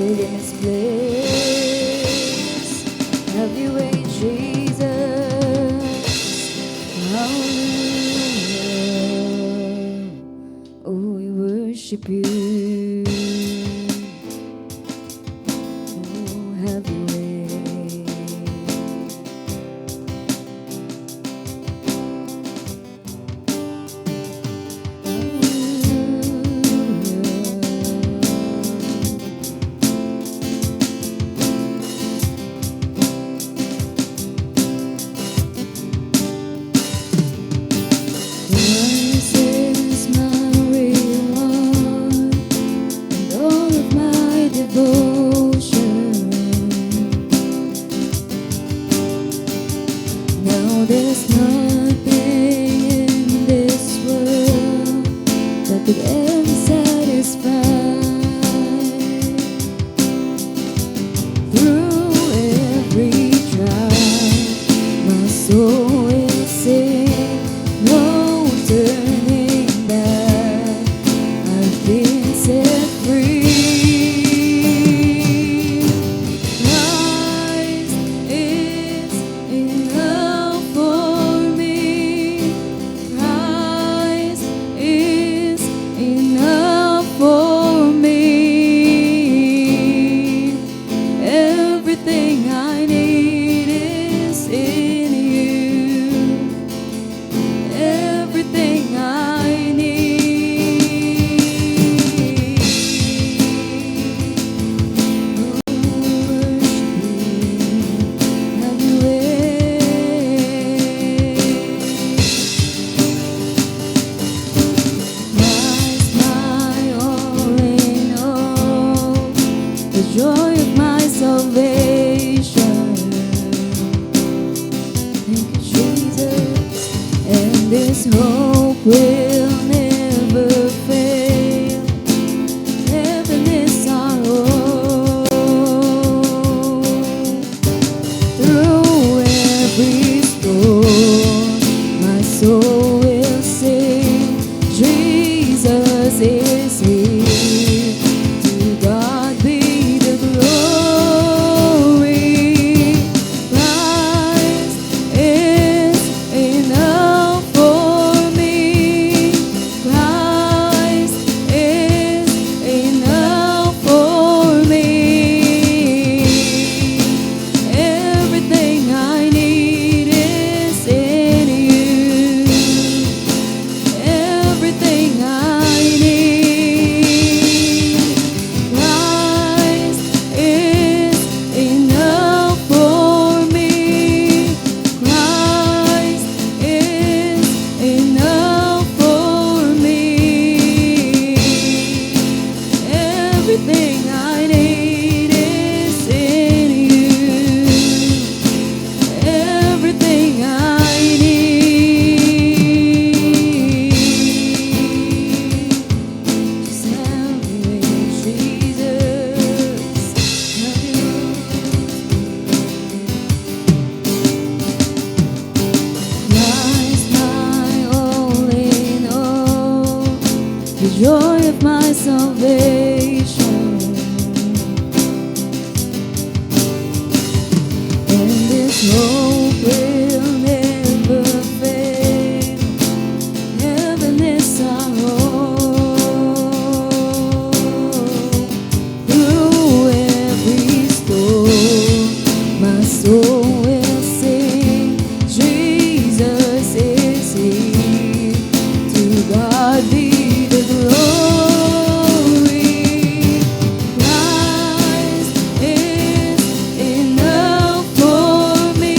exalted in this place. Have your way, Jesus. Hallelujah. Oh, we worship you. Oh, have your way. There's nothing in this world that could ever satisfy. Through every trial, my soul will sing, no turning back. I've been set free. Joy of my salvation. Thank you, Jesus. And this hope will never fail. Heaven is our home. Through every storm, my soul will sing, Jesus is here. To God be joy of my salvation. And this hope will never fail. Heaven is our home. Through every storm, my soul will sing, Jesus is here. To God be the glory. Christ is enough for me.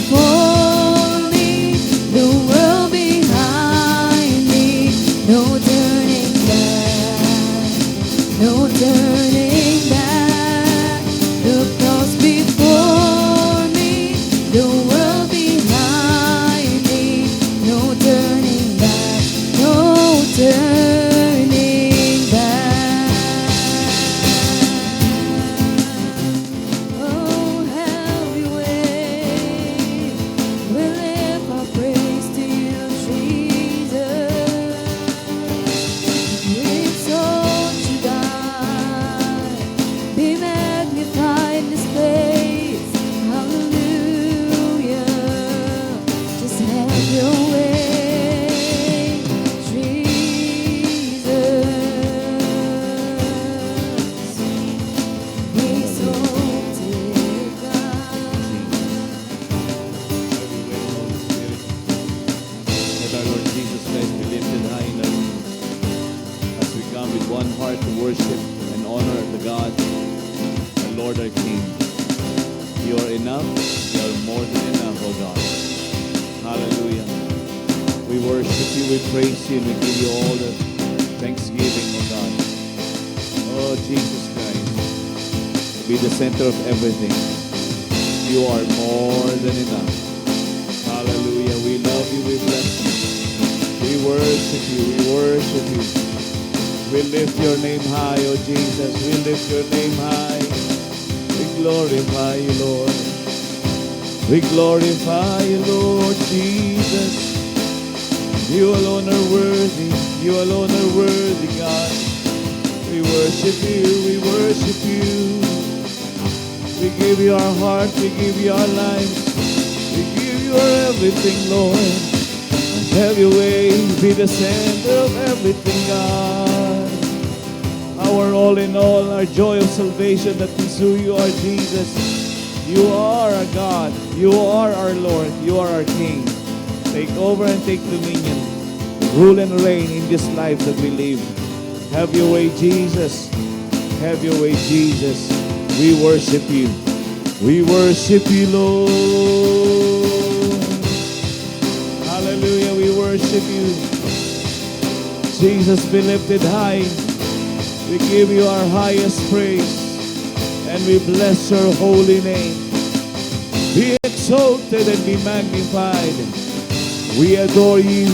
before me, the world behind me. No turning back, no turning back. The cross before me, the world behind me. No turning back, no turning back. Oh, have your way. We lift our praise to you, Jesus. We exalt you, God. Be magnified in this place. Hallelujah. Just have your way, Jesus. Exalted God. Let our Lord Jesus Christ be lifted high in our midst as we come with one heart to worship and honor the God, the Lord our King. You are enough. You are more than enough, O God. Hallelujah. We worship you, we praise you, and we give you all the thanksgiving, O God. Oh, Jesus Christ, be the center of everything. You are more than enough. Hallelujah. We love you, we bless you. We worship you, we worship you. We lift your name high, oh Jesus. We lift your name high. We glorify you, Lord. We glorify you, Lord Jesus. You alone are worthy. You alone are worthy, God. We worship you, we worship you. We give you our heart, we give you our lives. We give you our everything, Lord. Have your way, be the center of everything, God. Our all in all, our joy of salvation, that is who you are, Jesus. You are our God. You are our Lord. You are our King. Take over and take dominion. Rule and reign in this life that we live. Have your way, Jesus. Have your way, Jesus. We worship you. We worship you, Lord. Hallelujah, we worship you. Jesus, be lifted high. We give you our highest praise, and we bless your holy name. Be exalted and be magnified. We adore you.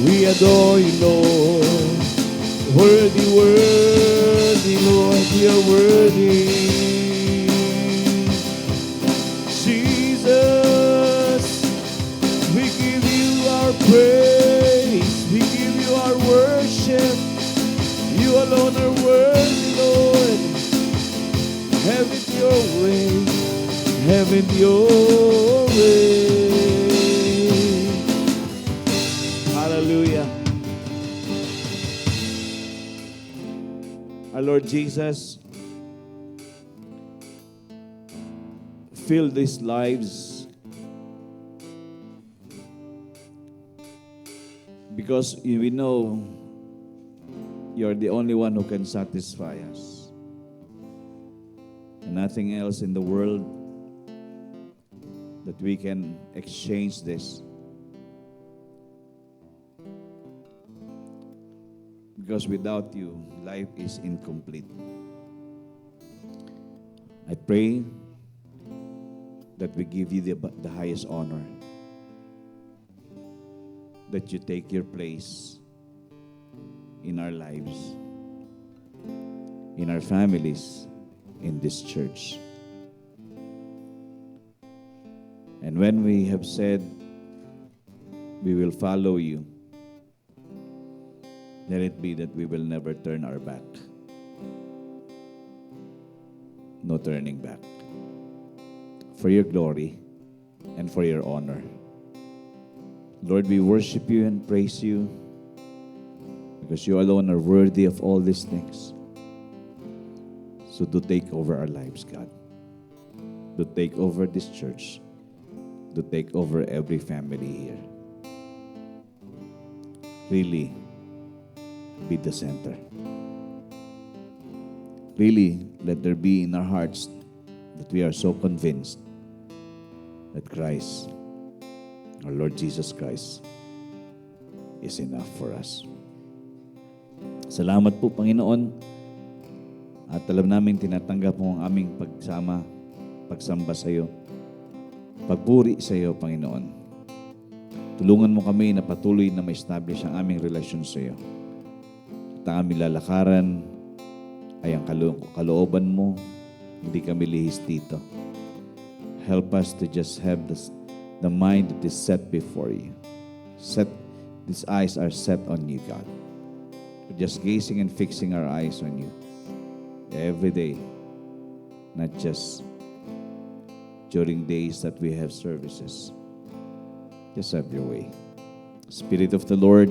We adore you, Lord. Worthy, worthy, Lord, you're worthy. Jesus, we give you our praise. We give you our worship. You alone are worthy, Lord. Have it your way. Have it your way. Hallelujah. Our Lord Jesus, fill these lives because we know you're the only one who can satisfy us. And nothing else in the world that we can exchange this. Because without you, life is incomplete. I pray that we give you the highest honor. That you take your place in our lives, in our families, in this church. And when we have said we will follow you, let it be that we will never turn our back. No turning back. For your glory and for your honor. Lord, we worship you and praise you because you alone are worthy of all these things. So to take over our lives, God. To take over this church. To take over every family here. Really be the center. Really, let there be in our hearts that we are so convinced that Christ, our Lord Jesus Christ, is enough for us. Salamat po, Panginoon. At alam namin tinatanggap mo ang aming pagsamba sa iyo. Pagpuri sa iyo, Panginoon. Tulungan mo kami na patuloy na ma-establish ang aming relasyon sa iyo. At ang aming lalakaran ay ang kalooban mo, hindi kami lihis dito. Help us to just have the mind that is set before you. These eyes are set on you, God. We're just gazing and fixing our eyes on you every day, not just during days that we have services. Just have your way. Spirit of the Lord,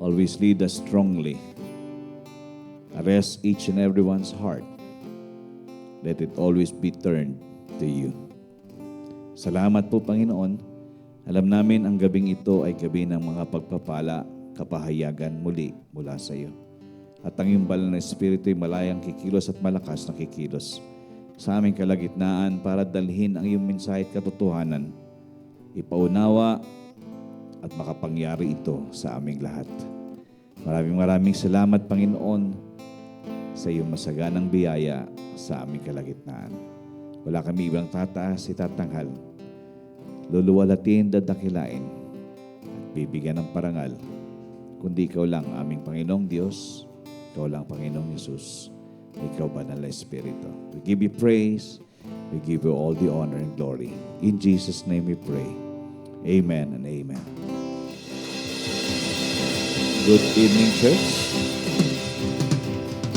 always lead us strongly. Arrest each and everyone's heart. Let it always be turned to you. Salamat po, Panginoon. Alam namin ang gabing ito ay gabi ng mga pagpapala, kapahayagan muli mula sa iyo. At ang iyong banal na Espiritu ay malayang kikilos at malakas na kikilos sa aming kalagitnaan para dalhin ang iyong mensahe at katotohanan. Ipaunawa at makapangyari ito sa aming lahat. Maraming salamat, Panginoon, sa iyong masaganang biyaya sa aming kalagitnaan. Wala kami ibang tataas, itatanghal, luluwalatin, dadakilain, at bibigyan ng parangal, kundi ikaw lang aming Panginoong Diyos, ikaw lang Panginoong Yesus, ikaw banal na Espiritu. We give you praise, we give you all the honor and glory. In Jesus' name we pray. Amen and amen. Good evening, church.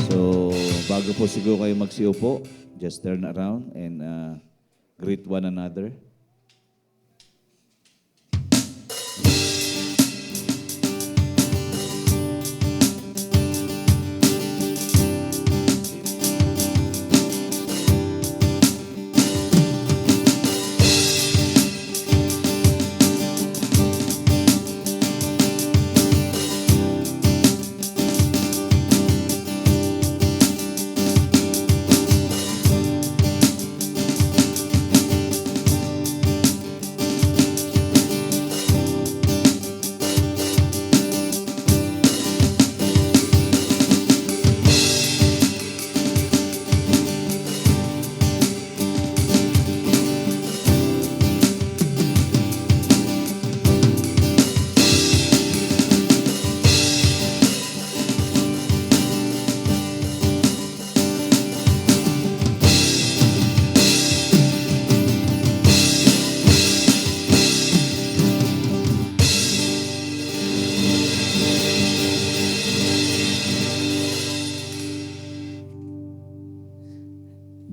So, bago po siguro kayo magsiupo, just turn around and greet one another.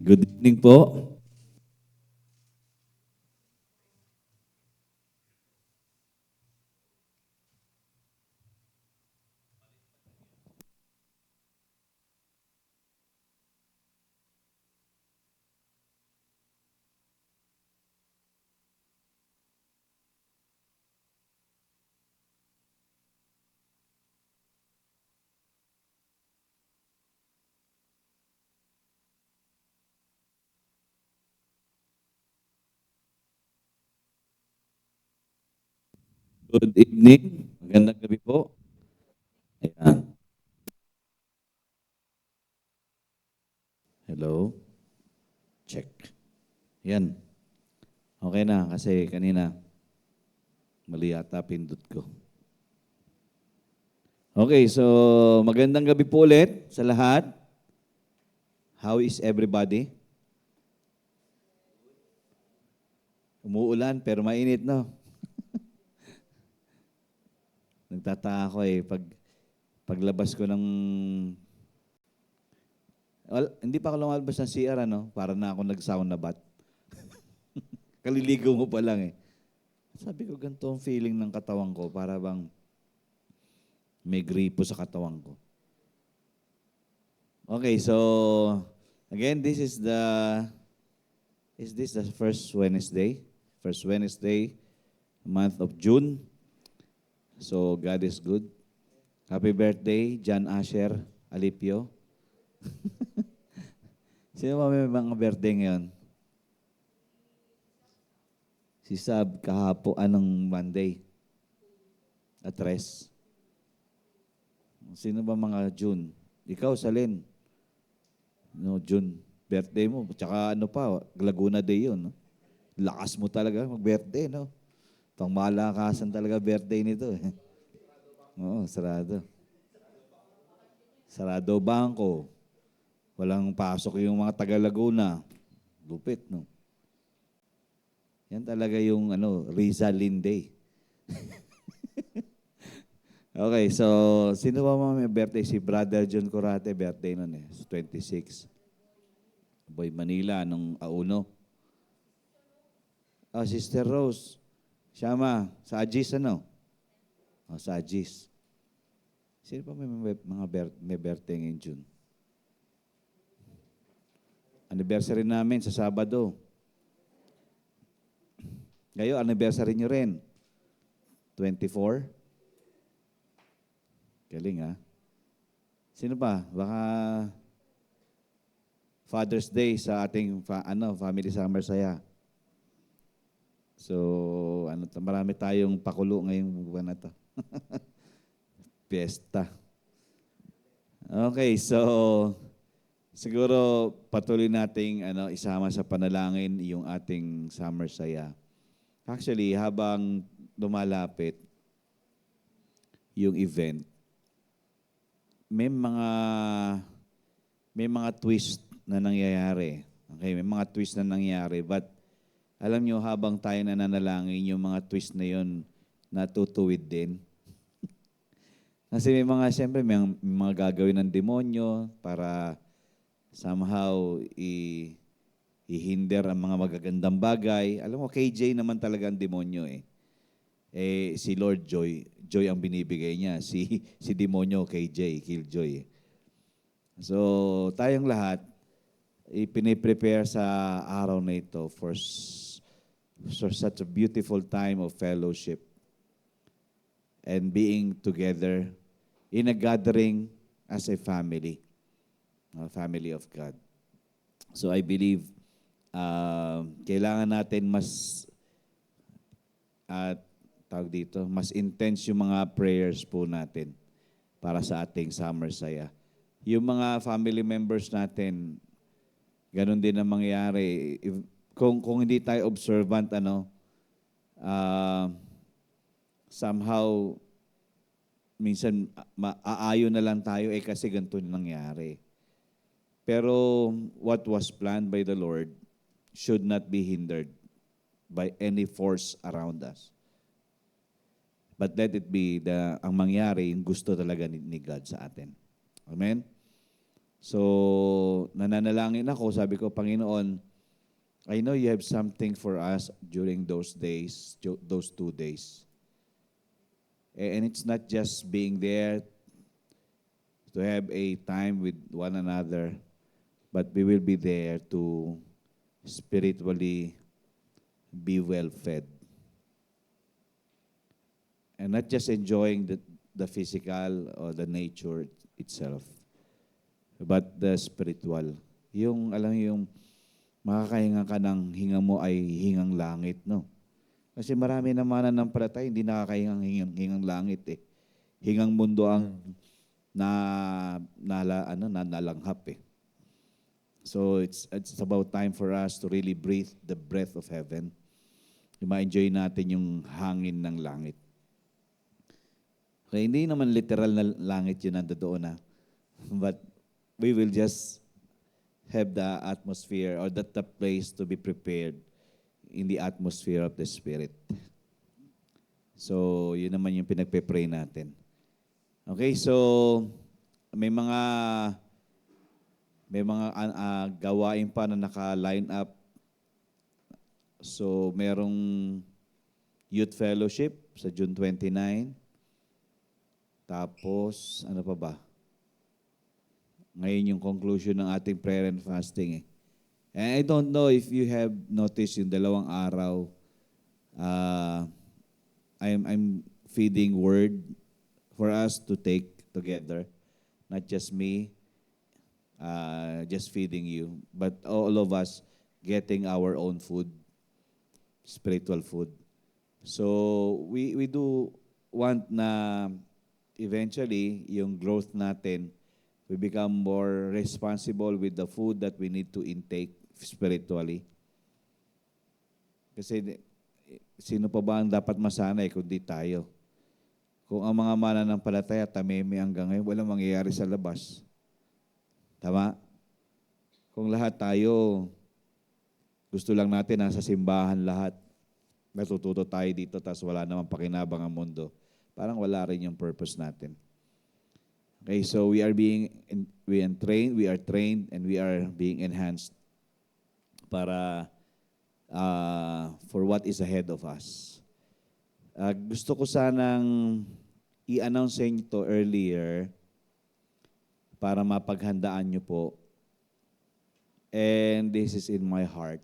Good evening po. Good evening. Magandang gabi po. Ayan. Hello. Check. Yan. Okay na kasi kanina mali yata pindot ko. Okay, so magandang gabi po ulit sa lahat. How is everybody? Umuulan pero mainit, no? Nagtataka ako paglabas ko ng hindi pa ako lumalabas ng CR, para na ako nag-sauna bath. Kaliligaw mo pa lang eh. Sabi ko, ganito ang feeling ng katawan ko, para bang may gripo sa katawan ko. Okay, so again, this is this the first Wednesday? First Wednesday, month of June. So, God is good. Happy birthday, John Asher Alipio. Sino ba may mga birthday ngayon? Si Sab, anong Monday? At rest. Sino ba mga June? Ikaw, Salin. No, June. Birthday mo. Tsaka ano pa, Laguna Day yun. No? Lakas mo talaga mag-birthday, no? Pang malakasan talaga birthday nito. Eh. Oo, sarado. Sarado bangko. Walang pasok yung mga taga Laguna. Lupit, no? Yan talaga yung Rizalin Day. Okay, so sino ba mga may birthday? Si Brother John Corate, birthday nun eh. 26. Boy Manila, nung auno. Oh, Sister Rose. Siyama, sa Agis ano? Oh, sa Agis. Sino pa may birthday ngayon June? Anniversary namin sa Sabado. Ngayon, anniversary nyo rin. 24. Galing ha. Sino pa? Baka Father's Day sa ating Family Summer Saya. So, marami tayong pakulo ngayong buwan na to. Fiesta. Okay, so siguro patuloy nating isama sa panalangin yung ating Summer Saya. Actually, habang lumalapit yung event, may mga twist na nangyayari. Okay, may mga twist na nangyayari, but alam nyo, habang tayo nananalangin, yung mga twist na yun natutuwid din. Kasi siyempre, may mga gagawin ng demonyo para somehow i-hinder ang mga magagandang bagay. Alam mo, KJ naman talaga ang demonyo eh. Si Lord Joy ang binibigay niya. Si demonyo, KJ, Killjoy. So, tayong lahat, ipiniprepare sa araw na ito for such a beautiful time of fellowship and being together in a gathering as a family of God. So I believe kailangan natin mas mas intense yung mga prayers po natin para sa ating Summer Saya. Yung mga family members natin, ganun din ang mangyayari. Kung hindi tayo observant, somehow, minsan, aayon na lang tayo kasi ganito nangyari. Pero what was planned by the Lord should not be hindered by any force around us. But let it be ang mangyari, yung gusto talaga ni God sa atin. Amen? So, nananalangin ako, sabi ko, Panginoon, I know you have something for us during those days, those 2 days. And it's not just being there to have a time with one another, but we will be there to spiritually be well fed. And not just enjoying the physical or the nature itself, but the spiritual. Yung makakahinga ka ng hinga mo ay hingang langit, no? Kasi marami naman nananampalataya, hindi nakakahingang hingang langit eh. Hingang mundo ang nalanghap eh. So it's about time for us to really breathe the breath of heaven. Ma-enjoy natin yung hangin ng langit. Okay, hindi naman literal na langit yun nandoon na. But we will just have the atmosphere or the place to be prepared in the atmosphere of the Spirit. So, yun naman yung pinagpe-pray natin. Okay, so may mga gawain pa na naka-line up. So, merong youth fellowship sa June 29. Tapos, ano pa ba? Ngayon yung conclusion ng ating prayer and fasting eh. And I don't know if you have noticed yung 2 araw, I'm feeding word for us to take together. Not just me, just feeding you, but all of us getting our own food. spiritual food. So we do want na eventually yung growth natin, we become more responsible with the food that we need to intake spiritually. Kasi sino pa ba ang dapat masanay kundi tayo? Kung ang mga mananampalataya tameme hanggang ngayon, walang mangyayari sa labas. Tama? Kung lahat tayo, gusto lang natin nasa simbahan lahat, natututo tayo dito, tapos wala namang pakinabang ang mundo, parang wala rin yung purpose natin. Okay, so we are trained, and we are being enhanced para for what is ahead of us. Gusto ko sanang i-announce sa inyo to earlier para mapaghandaan nyo po. And this is in my heart.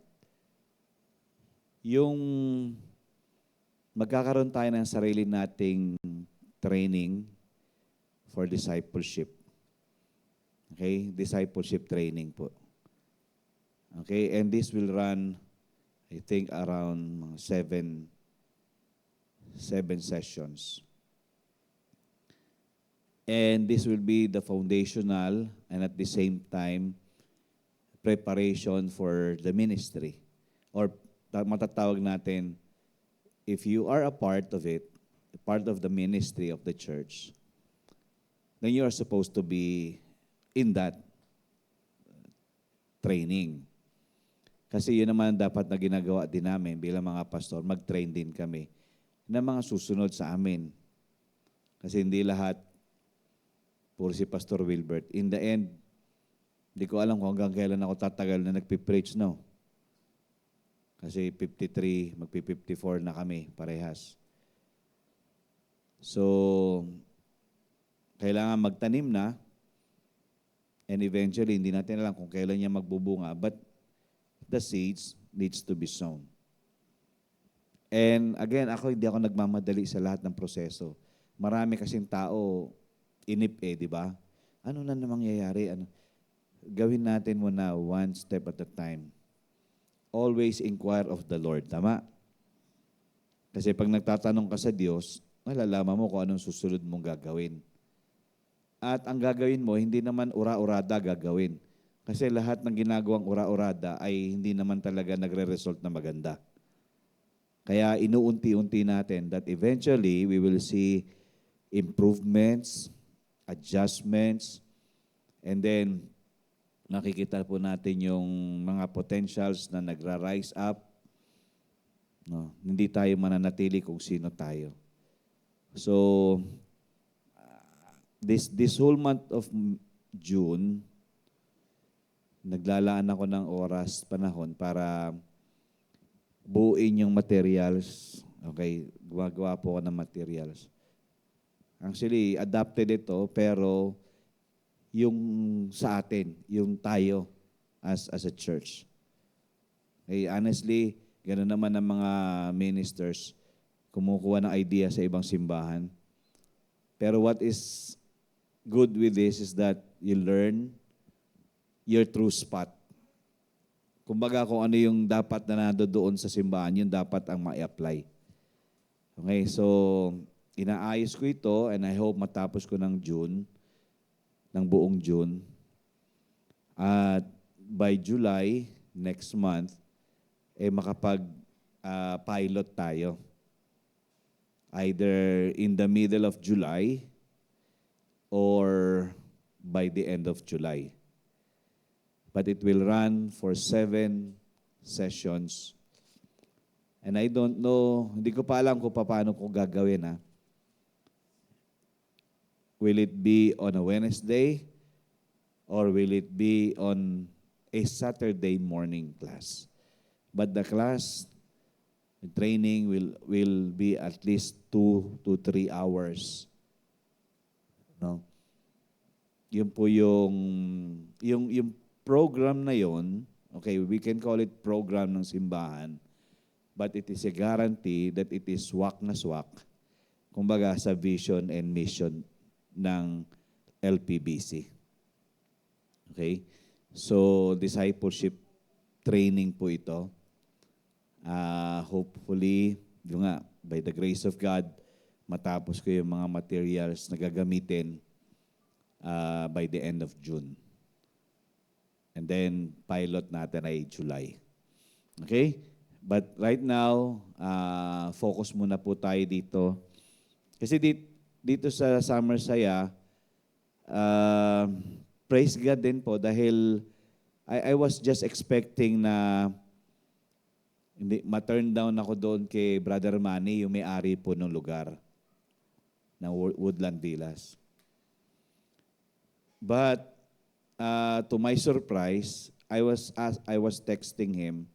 Yung magkakaroon tayo ng sarili nating training for discipleship. Okay? Discipleship training po. Okay? And this will run, I think, around 7 sessions. And this will be the foundational and at the same time, preparation for the ministry. Or matatawag natin, if you are a part of it, a part of the ministry of the church, then you are supposed to be in that training. Kasi yun naman dapat na ginagawa din namin bilang mga pastor, mag-train din kami ng mga susunod sa amin. Kasi hindi lahat puro si Pastor Wilbert. In the end, hindi ko alam kung hanggang kailan ako tatagal na nagpipreach, no? Kasi 53, magpi-54 na kami, parehas. So, kailangan magtanim na, and eventually, hindi natin alam kung kailan niya magbubunga, but the seeds needs to be sown. And again, hindi ako nagmamadali sa lahat ng proseso. Marami kasing tao, di ba? Ano na mangyayari? Gawin natin muna one step at a time. Always inquire of the Lord. Tama? Kasi pag nagtatanong ka sa Diyos, malalaman mo kung anong susunod mong gagawin. At ang gagawin mo, hindi naman ura-urada gagawin. Kasi lahat ng ginagawang ura-urada ay hindi naman talaga nagre-result na maganda. Kaya inuunti-unti natin that eventually we will see improvements, adjustments, and then nakikita po natin yung mga potentials na nagra-rise up. No, hindi tayo mananatili kung sino tayo. So, this whole month of June, naglalaan ako ng oras, panahon para buuin yung materials. Okay, gumagawa po ako ng materials. Actually, adapted ito, pero yung sa atin, yung tayo as a church. Okay, honestly, gano'n naman ang mga ministers, kumukuha ng idea sa ibang simbahan. Pero what is good with this is that you learn your true spot. Kumbaga kung ano yung dapat na nandoon sa simbahan, yun dapat ang ma-apply. Okay, so inaayos ko ito and I hope matapos ko ng June, ng buong June. At by July, next month, makapag-pilot tayo. Either in the middle of July or by the end of July. But it will run for 7 sessions. And I don't know, hindi ko pa alam kung paano ko gagawin, ha? Will it be on a Wednesday or will it be on a Saturday morning class? But the class, the training will be at least 2 to 3 hours. No? Yun po yung program na yon, okay, we can call it program ng simbahan, but it is a guarantee that it is swak na swak, kumbaga sa vision and mission ng LPBC. Okay? So, discipleship training po ito. Hopefully, yung nga, by the grace of God, matapos ko yung mga materials na gagamitin by the end of June. And then, pilot natin ay July. Okay? But right now, focus muna po tayo dito. Kasi dito sa Summer Saya, praise God din po dahil I was just expecting na ma-turn down ako doon kay Brother Manny, yung may-ari po ng lugar ng Woodland Villas. But to my surprise, I was texting him.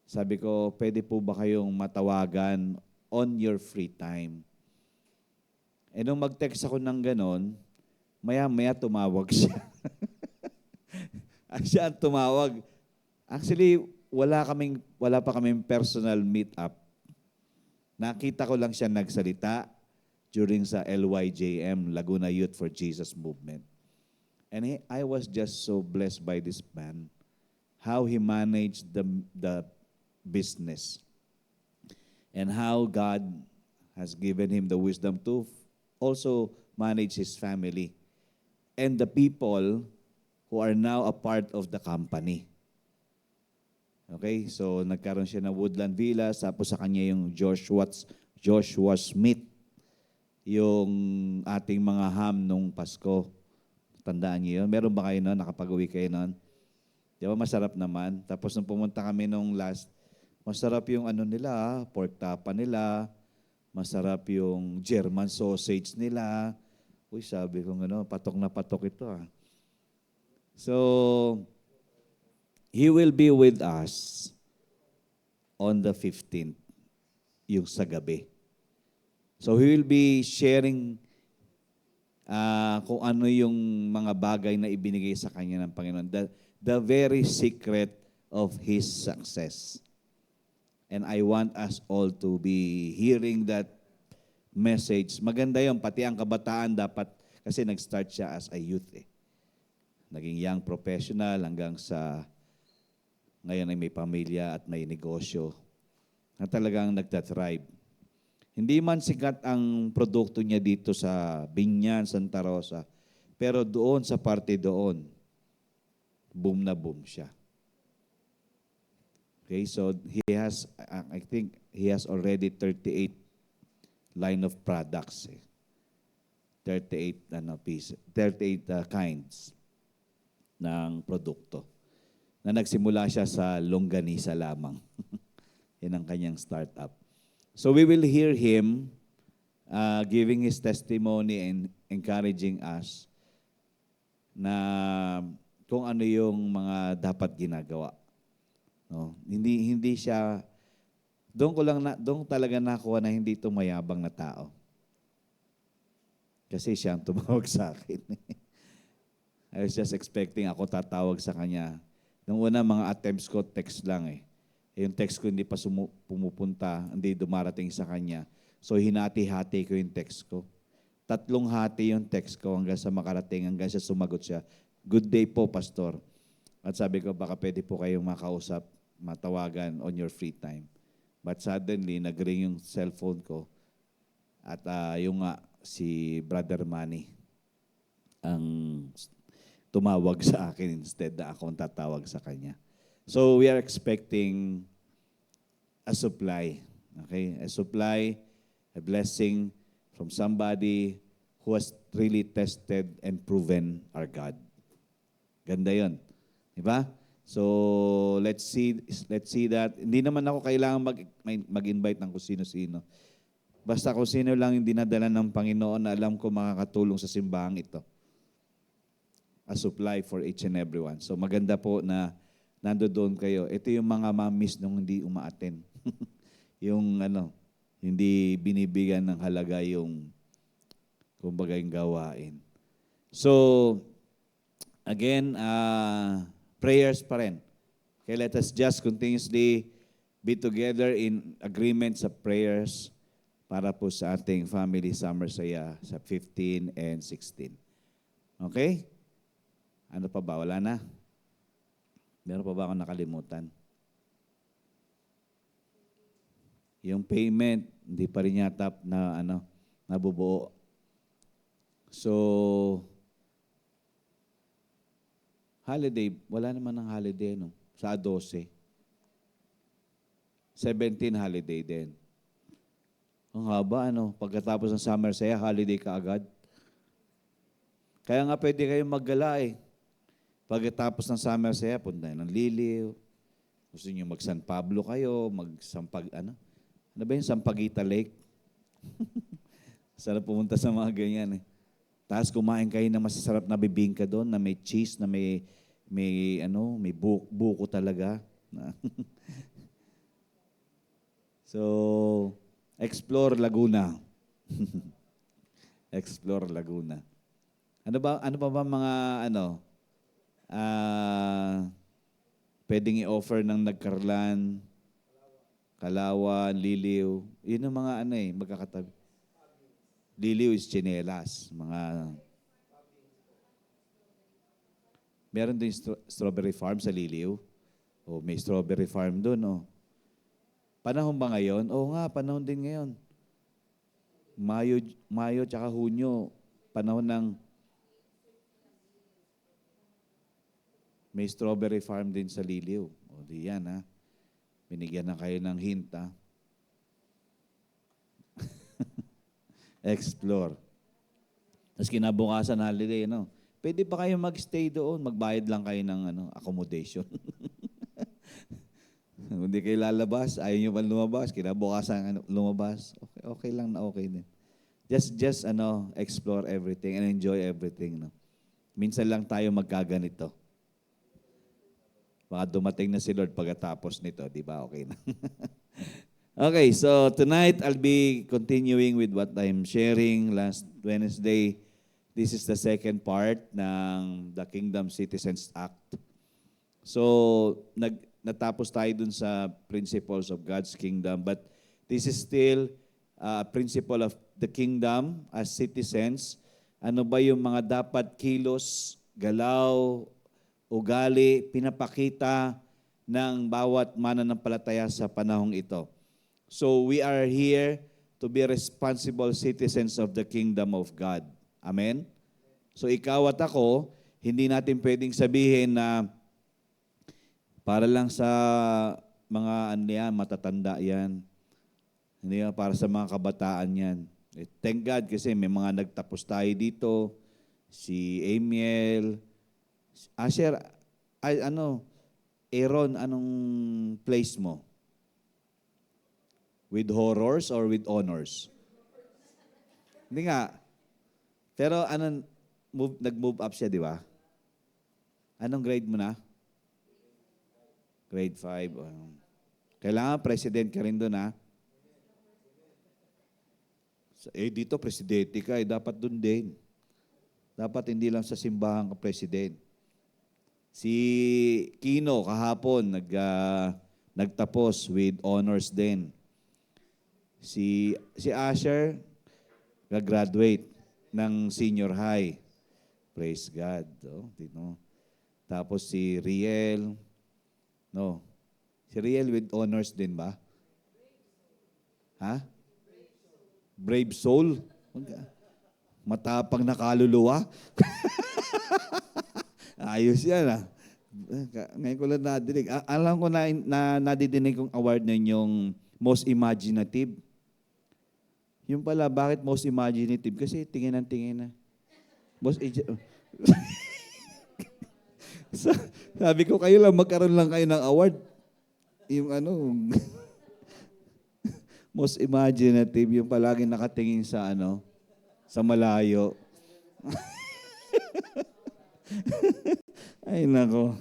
Sabi ko, pwede po ba kayong matawagan on your free time? Eh nung mag-text ako ng ganon, maya-maya tumawag siya. Siya ang tumawag. Actually, wala pa kaming personal meet-up. Nakita ko lang siya nagsalita during sa LYJM, Laguna Youth for Jesus Movement. And I was just so blessed by this man, how he managed the business and how God has given him the wisdom to also manage his family and the people who are now a part of the company. Okay, so nagkaroon siya ng Woodland Villas, tapos sa kanya yung Joshua Smith, yung ating mga ham nung Pasko. Tandaan niyo yun? Meron ba kayo nun? Nakapag-uwi kayo nun? Di ba masarap naman? Tapos nung pumunta kami nung last, masarap yung ano nila, pork tapa nila, masarap yung German sausage nila. Uy, sabi ko patok na patok ito ah. So, he will be with us on the 15th, yung sa gabi. So, he will be sharing kung ano yung mga bagay na ibinigay sa kanya ng Panginoon. The very secret of his success. And I want us all to be hearing that message. Maganda yun, pati ang kabataan dapat, kasi nag-start siya as a youth eh. Naging young professional hanggang sa ngayon ay may pamilya at may negosyo na talagang nagtathrive. Hindi man sikat ang produkto niya dito sa Binyan, Santa Rosa, pero doon sa parte doon, boom na boom siya. Okay, so I think he has already 38 line of products. 38 kinds ng produkto. Na nagsimula siya sa longganisa lamang. Yan ang kanyang startup. So we will hear him giving his testimony and encouraging us na kung ano yung mga dapat ginagawa. No? Hindi siya doon talaga nakuha na hindi ito mayabang na tao. Kasi siya ang tumawag sa akin. I was just expecting ako tatawag sa kanya. Nung una, mga attempts ko, text lang eh. Yung text ko hindi pa pumupunta, hindi dumarating sa kanya. So, hinati-hati ko yung text ko. 3 hati yung text ko hanggang sa makarating, hanggang sa sumagot siya. Good day po, Pastor. At sabi ko, baka pwede po kayong makausap, matawagan on your free time. But suddenly, nag-ring yung cellphone ko. At yung si Brother Manny ang tumawag sa akin instead na ako ang tatawag sa kanya. So we are expecting a supply. Okay? A supply, a blessing from somebody who has really tested and proven our God. Ganda yun. Diba? So let's see that. Hindi naman ako kailangan mag-invite ng kung sino-sino. Basta kung sino lang yung dinadala ng Panginoon na alam ko makakatulong sa simbahang ito. A supply for each and everyone. So maganda po na nandoon kayo. Ito yung mga mamis nung hindi umaaten. Yung hindi binibigyan ng halaga yung kumbaga yung gawain. So, again, prayers pa rin. Okay, let us just continuously be together in agreement sa prayers para po sa ating family summer saya sa 15 and 16. Okay? Ano pa ba? Wala na? Meron pa ba akong nakalimutan? yung payment, hindi pa rin yata nabubuo. So, holiday, wala naman ng holiday, no? Sa 12. 17 holiday din. Ang haba, pagkatapos ng summer saya, holiday ka agad. Kaya nga pwede kayong maggala eh. Pagkatapos ng summer saya, punta ng Liliw. Gusto niyo mag-San Pablo kayo, ano ba yung Sampaguita Lake? Sarap pumunta sa mga ganyan eh. Tapos kumain kayo ng masasarap na bibingka doon, na may cheese, na may buko talaga. So, explore Laguna. Explore Laguna. Ano pa ba mga pwedeng i-offer ng Nagkarlan, Kalawan, Liliw. Yun ang mga magkakatabi. Liliw is tsinelas. Meron din strawberry farm sa Liliw. May strawberry farm doon, Panahon ba ngayon? Oo nga, panahon din ngayon. Mayo tsaka Hunyo, panahon ng may strawberry farm din sa Liliw. Di yan, ha? Binigyan na kayo ng hint, ha? Explore. Tapos kinabukasan holiday, Pwede pa kayo mag-stay doon, magbayad lang kayo ng accommodation. Hindi kayo lalabas, ayaw nyo pa lumabas, kinabukasan lumabas, okay lang na okay din. Just explore everything and enjoy everything, Minsan lang tayo magkaganito. Baka dumating na si Lord pagkatapos nito, di ba? Okay na. Okay, so tonight I'll be continuing with what I'm sharing last Wednesday. This is the second part ng the Kingdom Citizens Act. So, natapos tayo dun sa principles of God's kingdom, but this is still a principle of the kingdom as citizens. Ano ba yung mga dapat kilos, galaw, ugali, pinapakita ng bawat mananampalataya sa panahong ito? So we are here to be responsible citizens of the kingdom of God. Amen? So ikaw at ako, hindi natin pwedeng sabihin na para lang sa mga matatanda yan. Hindi para sa mga kabataan yan. Thank God kasi may mga nagtapos tayo dito. Si Amiel. Asher, Aaron, anong place mo? With horrors or with honors? Hindi nga. Pero nag-move up siya, di ba? Anong grade mo na? Grade 5. Kailangan president ka rin doon, ha? Dito presidente ka, dapat doon din. Dapat hindi lang sa simbahan ka president. Si Kino kahapon nagtapos with honors din. Si Asher gagraduate ng senior high. Praise God. Tapos si Riel, si Riel with honors din ba? Ha? Brave soul? Matapang na kaluluwa? Ayos yan, ha? Ngayon ko lang nadinig. Alam ko na nadidinig kong award ninyong most imaginative. Yung pala, bakit most imaginative? Kasi tingin ng tingin na. Sabi ko, kayo lang, magkaroon lang kayo ng award. Yung most imaginative, yung palaging nakatingin sa sa malayo. Ay nako.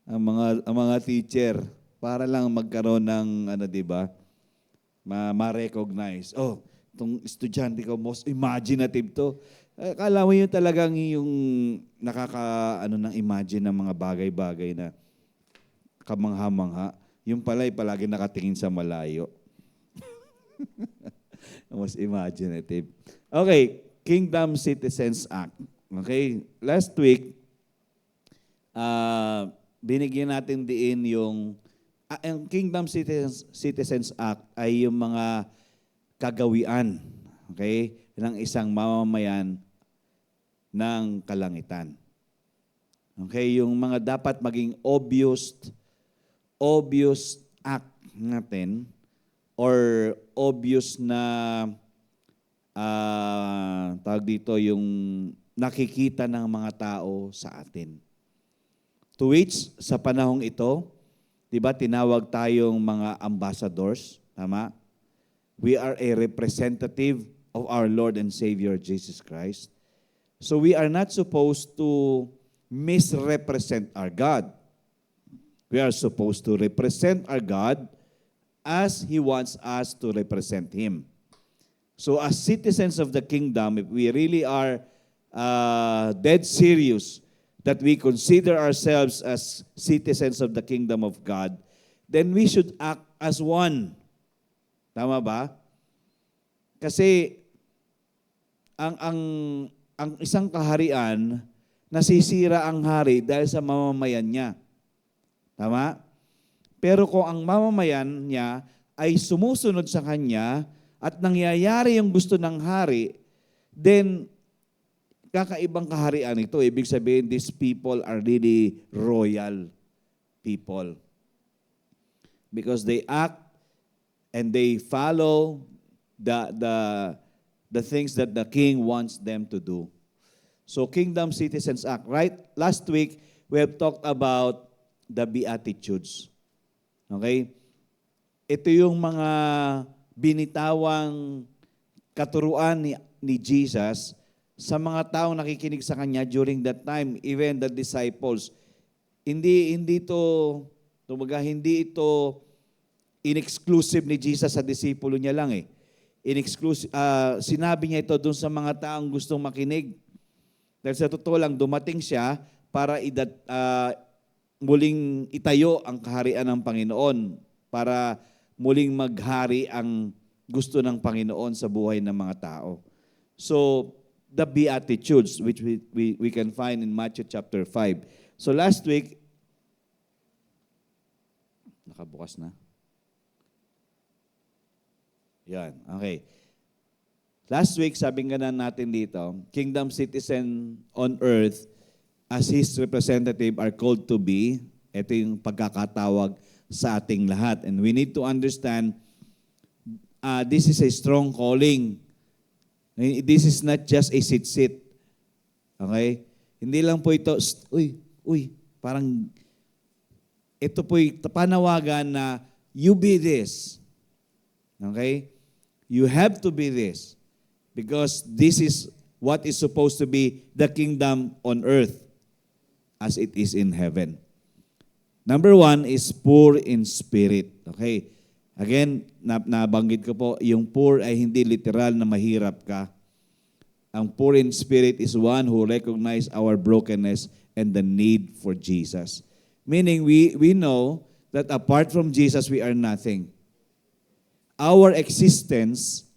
Ang mga teacher para lang magkaroon ng di ba? Ma-recognize. Itong estudyante ko most imaginative to. Akala mo yun talagang yung ng imagine ng mga bagay-bagay na kamangha-mangha. Yung pala'y palagi nakatingin sa malayo. Most imaginative. Okay, Kingdom Citizens Act. Okay, last week, binigyan natin diin yung Ang Citizens Act ay yung mga kagawian, okay, ng isang mamamayan ng kalangitan. Okay, yung mga dapat maging obvious act natin or obvious na tawag dito yung nakikita ng mga tao sa atin. To which, sa panahong ito, di ba, tinawag tayong mga ambassadors, tama? We are a representative of our Lord and Savior Jesus Christ. So we are not supposed to misrepresent our God. We are supposed to represent our God as He wants us to represent Him. So as citizens of the kingdom, if we really are dead serious that we consider ourselves as citizens of the kingdom of God, then we should act as one. Tama ba? Kasi ang isang kaharian, nasisira ang hari dahil sa mamamayan niya. Tama? Pero kung ang mamamayan niya ay sumusunod sa kanya at nangyayari yung gusto ng hari, then kakaibang kaharian ito. Ibig sabihin, these people are really royal people. Because they act and they follow the things that the king wants them to do. So Kingdom Citizens Act, right? Last week, we have talked about the Beatitudes. Okay? Ito yung mga binitawang katuruan ni Jesus sa mga taong nakikinig sa Kanya during that time, even the disciples. Hindi ito in-exclusive ni Jesus sa disipulo niya lang eh. Sinabi niya ito dun sa mga taong gustong makinig. Dahil sa totoo lang, dumating siya para muling itayo ang kaharian ng Panginoon, para muling maghari ang gusto ng Panginoon sa buhay ng mga tao. So, the Beatitudes, which we can find in Matthew chapter 5. So last week, nakabukas na. Yan, okay. Last week, sabi nga na natin dito, kingdom citizen on earth as His representative are called to be. Ito yung pagkakatawag sa ating lahat. And we need to understand, this is a strong calling. This is not just a sit-sit. Okay? Hindi lang po ito, parang ito po'y panawagan na you be this. Okay? You have to be this. Because this is what is supposed to be the kingdom on earth as it is in heaven. Number 1 is poor in spirit. Okay? Again, nabanggit ko po, yung poor ay hindi literal na mahirap ka. Ang poor in spirit is one who recognize our brokenness and the need for Jesus. Meaning, we know that apart from Jesus, we are nothing. Our existence,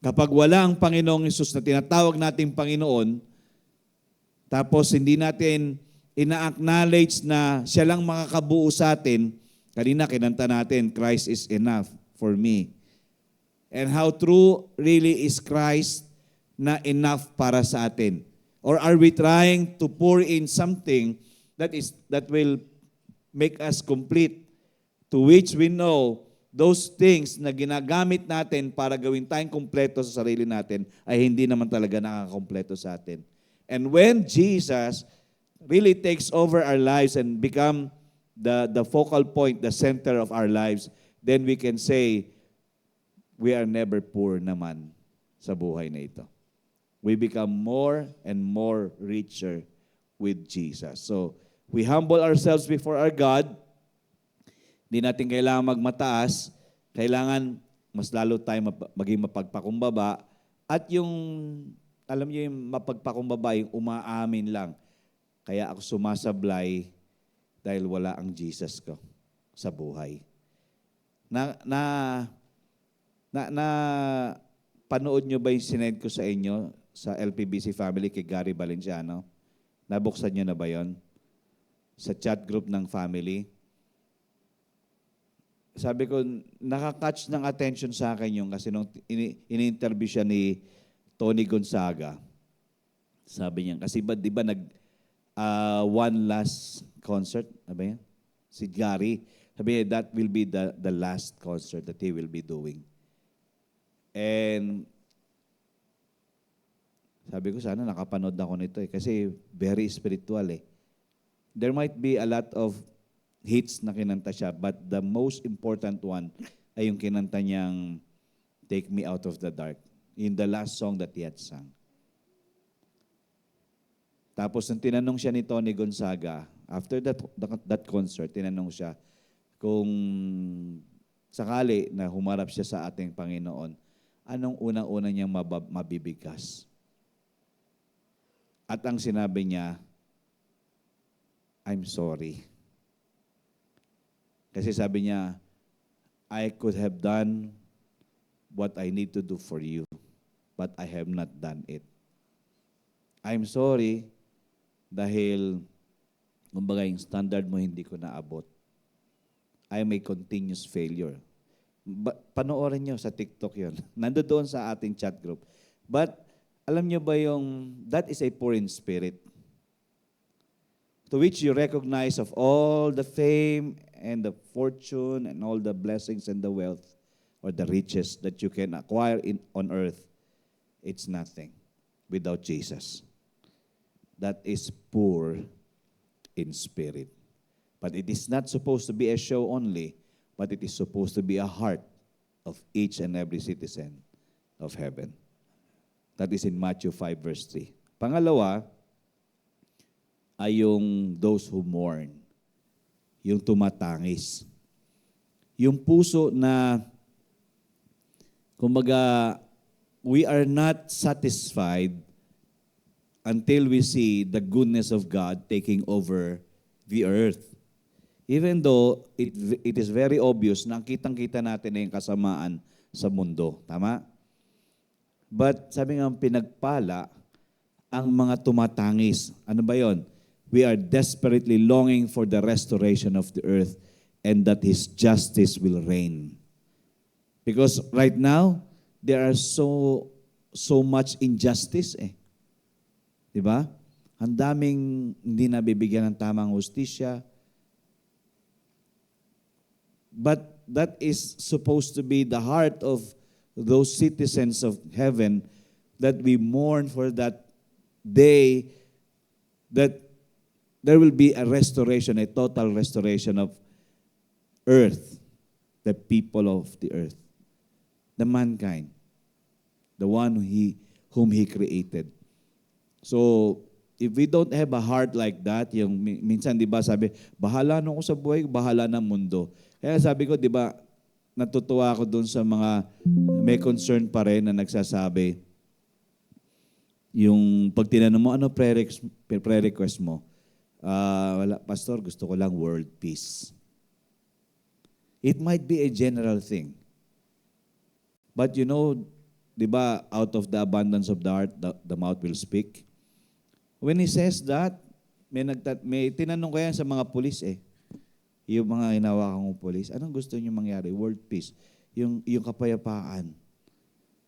kapag wala ang Panginoong Hesus na tinatawag nating Panginoon, tapos hindi natin ina-acknowledge na siya lang makakabuo sa atin, kanina kinanta natin, Christ is enough for me. And how true really is Christ na enough para sa atin? Or are we trying to pour in something that will make us complete, to which we know those things na ginagamit natin para gawin tayong kumpleto sa sarili natin ay hindi naman talaga nakakakumpleto sa atin. And when Jesus really takes over our lives and become the focal point, the center of our lives, then we can say, we are never poor naman sa buhay na ito. We become more and more richer with Jesus. So, we humble ourselves before our God. Hindi natin kailangan magmataas. Kailangan mas lalo tayo maging mapagpakumbaba. At yung, alam niyo yung mapagpakumbaba, yung umaamin lang. Kaya ako sumasablay dahil wala ang Jesus ko sa buhay. Panood nyo ba yung sinend ko sa inyo sa LPBC family kay Gary Valenciano? Nabuksan nyo na ba yon? Sa chat group ng family? sabi ko, nakakatch ng attention sa akin yung kasi nung ini-interview siya ni Tony Gonzaga, sabi niya, kasi ba, di ba one last concert, ano yan? Si Gary, sabi niya, that will be the last concert that he will be doing. And sabi ko, sana nakapanood ako nito kasi very spiritual eh. There might be a lot of hits na kinanta siya, but the most important one ay yung kinanta niyang Take Me Out of the Dark, in the last song that he had sung. Tapos nung tinanong siya ni Tony Gonzaga, after that concert, tinanong siya kung sakali na humarap siya sa ating Panginoon, anong unang-una niyang mabibigkas? At ang sinabi niya, I'm sorry. Kasi sabi niya, I could have done what I need to do for you, but I have not done it. I'm sorry dahil, kumbaga, yung standard mo hindi ko naabot. I am a continuous failure. Panoorin nyo sa TikTok yun. Nandoon sa ating chat group. But, alam nyo ba yung, that is a poor in spirit. To which you recognize of all the fame and the fortune and all the blessings and the wealth or the riches that you can acquire on earth, it's nothing without Jesus. That is poor in spirit. But it is not supposed to be a show only, but it is supposed to be a heart of each and every citizen of heaven. That is in Matthew 5 verse 3. Pangalawa, ay yung those who mourn. Yung tumatangis. Yung puso na, kumbaga, we are not satisfied until we see the goodness of God taking over the earth. Even though it is very obvious na kitang-kita natin na yung kasamaan sa mundo. Tama? But sabi nga, pinagpala ang mga tumatangis. Ano ba yon? We are desperately longing for the restoration of the earth and that His justice will reign. Because right now, there are so much injustice eh. Diba? Ang daming hindi nabibigyan ng tamang hustisya. But that is supposed to be the heart of those citizens of heaven, that we mourn for that day, that there will be a restoration, a total restoration of earth, the people of the earth, the mankind, the one whom He created. So, if we don't have a heart like that, yung minsan, di ba, sabi, bahala na ako sa buhay, bahala na mundo. Kaya sabi ko, di ba, natutuwa ako dun sa mga may concern pa rin na nagsasabi, yung pag tinanong mo, ano pre-request mo? Wala, Pastor, gusto ko lang world peace. It might be a general thing. But you know, di ba, out of the abundance of the heart, the mouth will speak. When he says that, may tinanong ko yan sa mga pulis eh. Yung mga hinawakan kong pulis, anong gusto niyo mangyari? World peace. Yung kapayapaan.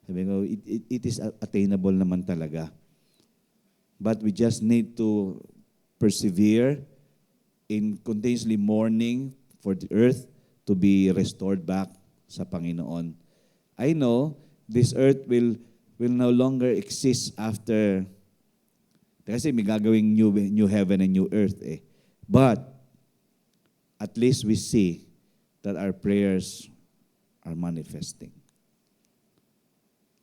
Sabi ko, it is attainable naman talaga. But we just need to persevere in continuously mourning for the earth to be restored back sa Panginoon. I know this earth will no longer exist after, kasi may gagawing new heaven and new earth eh. But at least we see that our prayers are manifesting.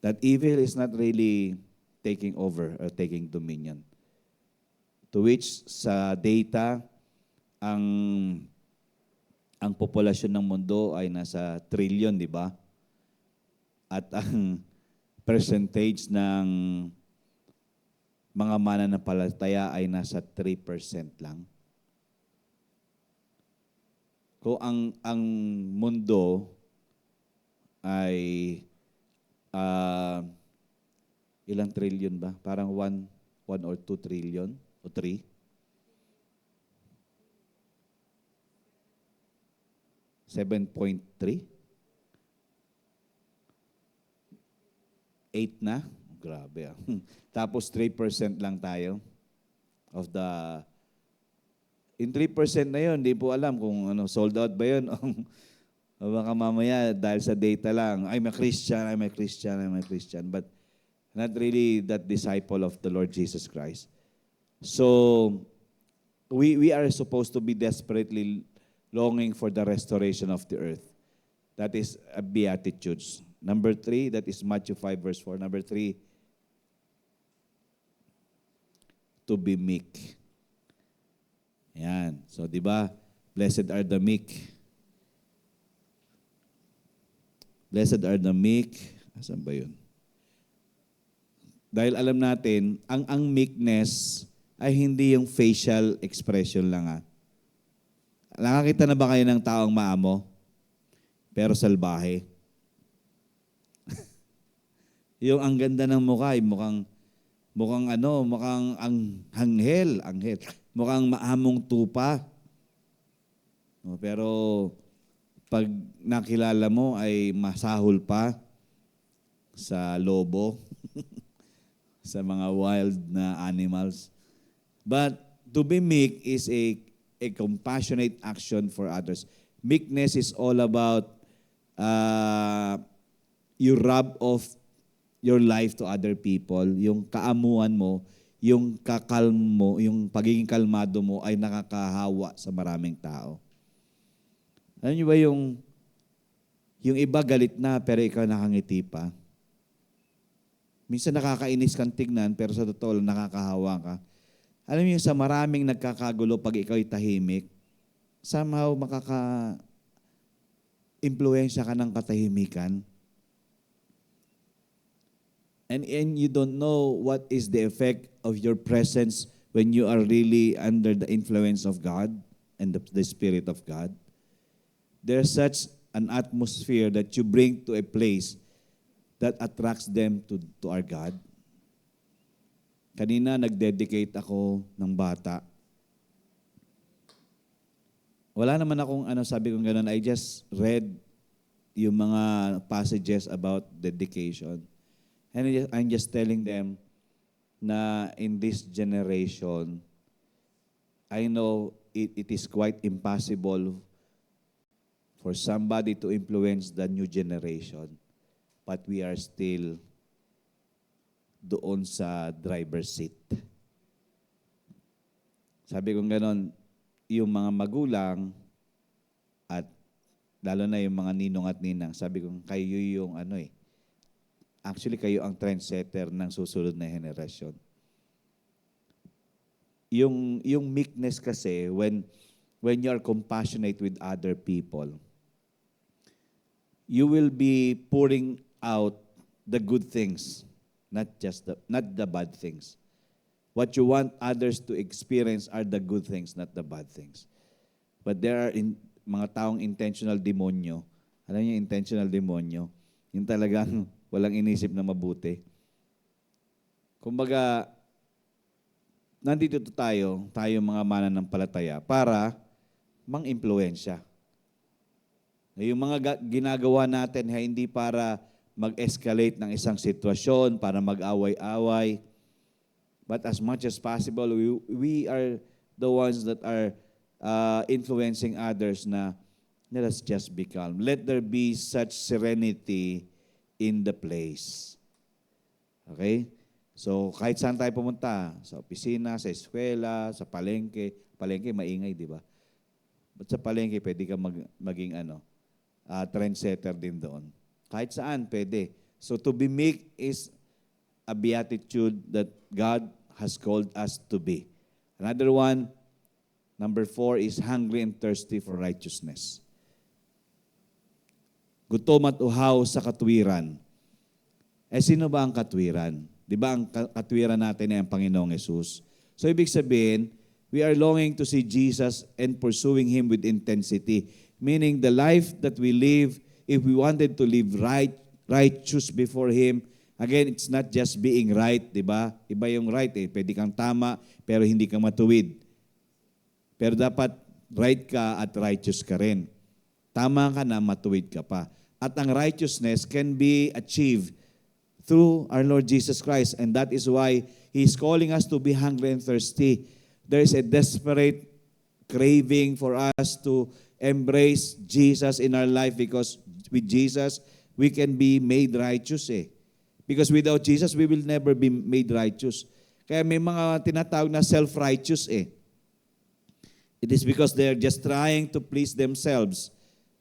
That evil is not really taking over or taking dominion. To which sa data, ang populasyon ng mundo ay nasa trillion, di ba? At ang percentage ng mga mananampalataya ay nasa 3% lang. Kung ang mundo ay ilang trillion ba? Parang 1 or 2 trillion o 3? 7.3? 8 na? Grabe ah. Tapos 3% lang tayo of the... In 3% na yun, hindi po alam kung sold out ba yun o baka mamaya dahil sa data lang, I'm a Christian, I'm a Christian, I'm a Christian. But not really that disciple of the Lord Jesus Christ. So, we are supposed to be desperately longing for the restoration of the earth. That is a Beatitudes. Number 3, that is Matthew 5 verse 4. Number 3, to be meek. Yan. So, di ba? Blessed are the meek. Blessed are the meek. Asan ba yun? Dahil alam natin, ang meekness ay hindi yung facial expression lang. Nakakita na ba kayo ng taong maamo? Pero salbahe. Yung ang ganda ng mukha, mukhang anghel. Mukhang maamong tupa. Pero pag nakilala mo ay masahol pa sa lobo, sa mga wild na animals. But to be meek is a compassionate action for others. Meekness is all about you rub off your life to other people. Yung kaamuan mo, yung kakalm mo, yung pagiging kalmado mo ay nakakahawa sa maraming tao. Alam niyo ba yung iba galit na pero ikaw nakangiti pa? Minsan nakakainis kang tignan pero sa totoo lang nakakahawa ka. Alam niyo sa maraming nagkakagulo pag ikaw ay tahimik, somehow makaka-impluensya ka ng katahimikan. And you don't know what is the effect of your presence when you are really under the influence of God and the Spirit of God. There's such an atmosphere that you bring to a place that attracts them to our God. Kanina nag-dedicate ako ng bata. Wala naman akong sabi kong gano'n, I just read yung mga passages about dedication. And I'm just telling them na in this generation, I know it is quite impossible for somebody to influence the new generation. But we are still doon sa driver's seat. Sabi kong ganon, yung mga magulang at lalo na yung mga ninong at ninang, sabi kong kayo yung actually kayo ang trendsetter ng susunod na henerasyon. Yung meekness kasi, when you are compassionate with other people, you will be pouring out the good things, not the bad things. What you want others to experience are the good things, not the bad things. But there are mga taong intentional demonyo. Alam niyo, intentional demonyo, yung talagang walang inisip na mabuti. Kumbaga, nandito tayo mga mananampalataya para mang-impluensya. Yung mga ginagawa natin ay hindi para mag-escalate ng isang sitwasyon, para mag-away-away. But as much as possible, we are the ones that are influencing others na let us just be calm. Let there be such serenity in the place. Okay? So, kahit saan tayo pumunta, sa opisina, sa eskwela, sa palengke. Palengke, maingay, di ba? But sa palengke, pwede ka maging trendsetter din doon. Kahit saan, pwede. So, to be meek is a beatitude that God has called us to be. Another one, number 4, is hungry and thirsty for righteousness. Gutom at uhaw sa katwiran. Sino ba ang katwiran? Di ba ang katwiran natin ay ang Panginoong Yesus? So, ibig sabihin, we are longing to see Jesus and pursuing Him with intensity. Meaning, the life that we live, if we wanted to live righteous before Him, again, it's not just being right, di ba? Iba yung right Pwede kang tama, pero hindi ka matuwid. Pero dapat right ka at righteous ka rin. Tama ka na, matuwid ka pa. At ang righteousness can be achieved through our Lord Jesus Christ. And that is why He's calling us to be hungry and thirsty. There is a desperate craving for us to embrace Jesus in our life because with Jesus, we can be made righteous eh. Because without Jesus, we will never be made righteous. Kaya may mga tinatawag na self-righteous eh. It is because they're just trying to please themselves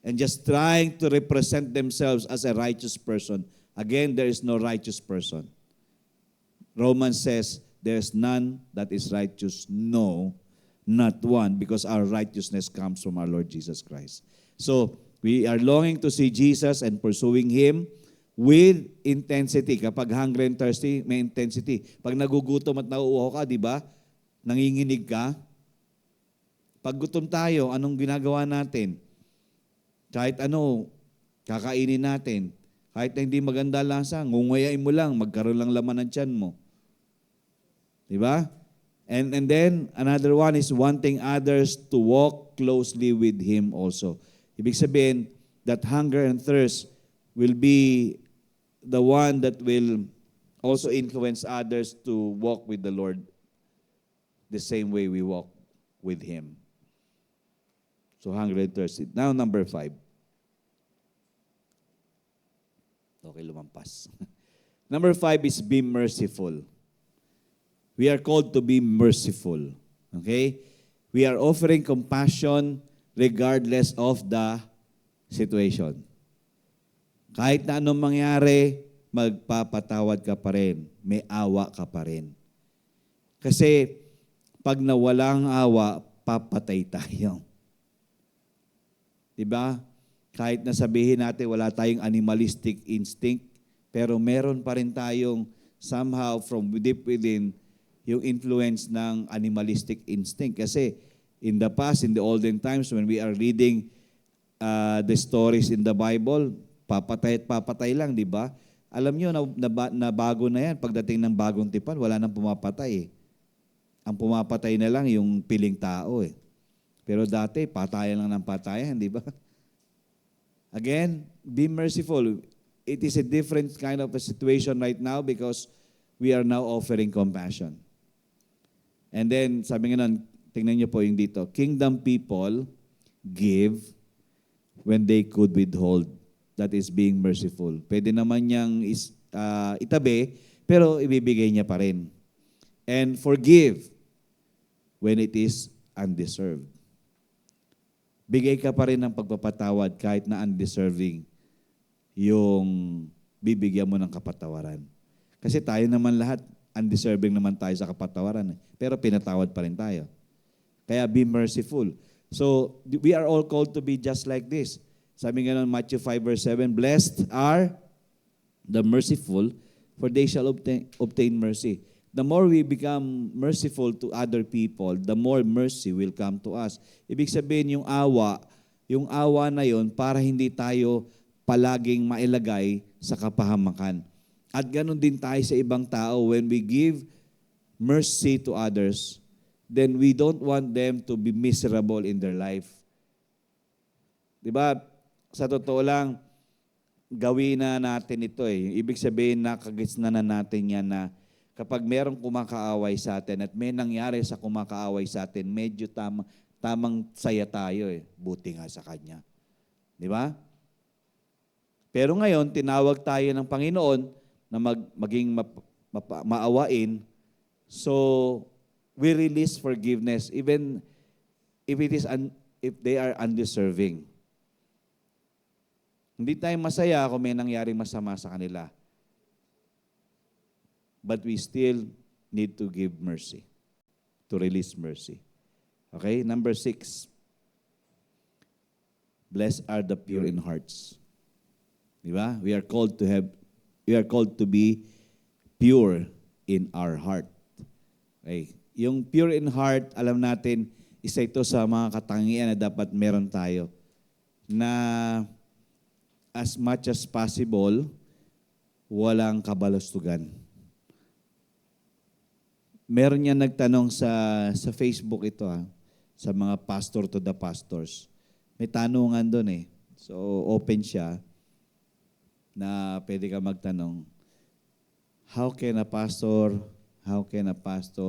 and just trying to represent themselves as a righteous person. Again, there is no righteous person. Romans says, there's none that is righteous, no, not one, because our righteousness comes from our Lord Jesus Christ. So, we are longing to see Jesus and pursuing Him with intensity. Kapag hungry and thirsty, may intensity. Pag nagugutom at nauuhaw ka, di ba? Nanginginig ka. Pag gutom tayo, anong ginagawa natin? Kahit ano, kakainin natin. Kahit na hindi maganda lasa, ngunguyain mo lang, magkaroon lang laman ng tiyan mo. Di ba? And then, another one is wanting others to walk closely with Him also. Ibig sabihin, that hunger and thirst will be the one that will also influence others to walk with the Lord the same way we walk with Him. So, hungry and thirsty. Now, number 5. Okay, lumampas. Number 5 is be merciful. We are called to be merciful. Okay? We are offering compassion regardless of the situation. Kahit na anong mangyari, magpapatawad ka pa rin. May awa ka pa rin. Kasi, pag nawalang awa, papatay tayo. Diba? Kahit na sabihin natin wala tayong animalistic instinct, pero meron pa rin tayong somehow from deep within yung influence ng animalistic instinct. Kasi in the past, in the olden times, when we are reading the stories in the Bible, papatay at papatay lang, di ba? Alam nyo na bago na yan. Pagdating ng bagong tipan, wala nang pumapatay eh. Ang pumapatay na lang yung piling tao eh. Pero dati, patayan lang ng patayan, di ba? Again, be merciful. It is a different kind of a situation right now because we are now offering compassion. And then, sabi nga nun, tingnan niyo po yung dito, kingdom people give when they could withhold. That is being merciful. Pwede naman niyang itabi, pero ibibigay niya pa rin. And forgive when it is undeserved. Bigay ka pa rin ng pagpapatawad kahit na undeserving yung bibigyan mo ng kapatawaran. Kasi tayo naman lahat, undeserving naman tayo sa kapatawaran. Pero pinatawad pa rin tayo. Kaya be merciful. So, we are all called to be just like this. Sabi nga nun, Matthew 5 verse 7, blessed are the merciful, for they shall obtain mercy. The more we become merciful to other people, the more mercy will come to us. Ibig sabihin yung awa na yon para hindi tayo palaging mailagay sa kapahamakan. At ganun din tayo sa ibang tao. When we give mercy to others, then we don't want them to be miserable in their life. Diba? Sa totoo lang, gawin na natin ito eh. Ibig sabihin, nakagits na natin yan na kapag merong kumakaaway sa atin at may nangyari sa kumakaaway sa atin, medyo tamang saya tayo eh. Buti nga sa Kanya. Di ba? Pero ngayon, tinawag tayo ng Panginoon na maging maawain. So, we release forgiveness even if they are undeserving. Hindi tayo masaya kung may nangyaring masama sa kanila. But we still need to give mercy, to release mercy. Okay? Number 6. Blessed are the pure in hearts. Di ba? We are called to be pure in our heart. Okay? Yung pure in heart, alam natin, isa ito sa mga katangian na dapat meron tayo na as much as possible, walang kabalastugan. Meron niya nagtanong sa Facebook ito sa mga pastor to the pastors. May tanungan doon eh. So, open siya na pwede ka magtanong, how can a pastor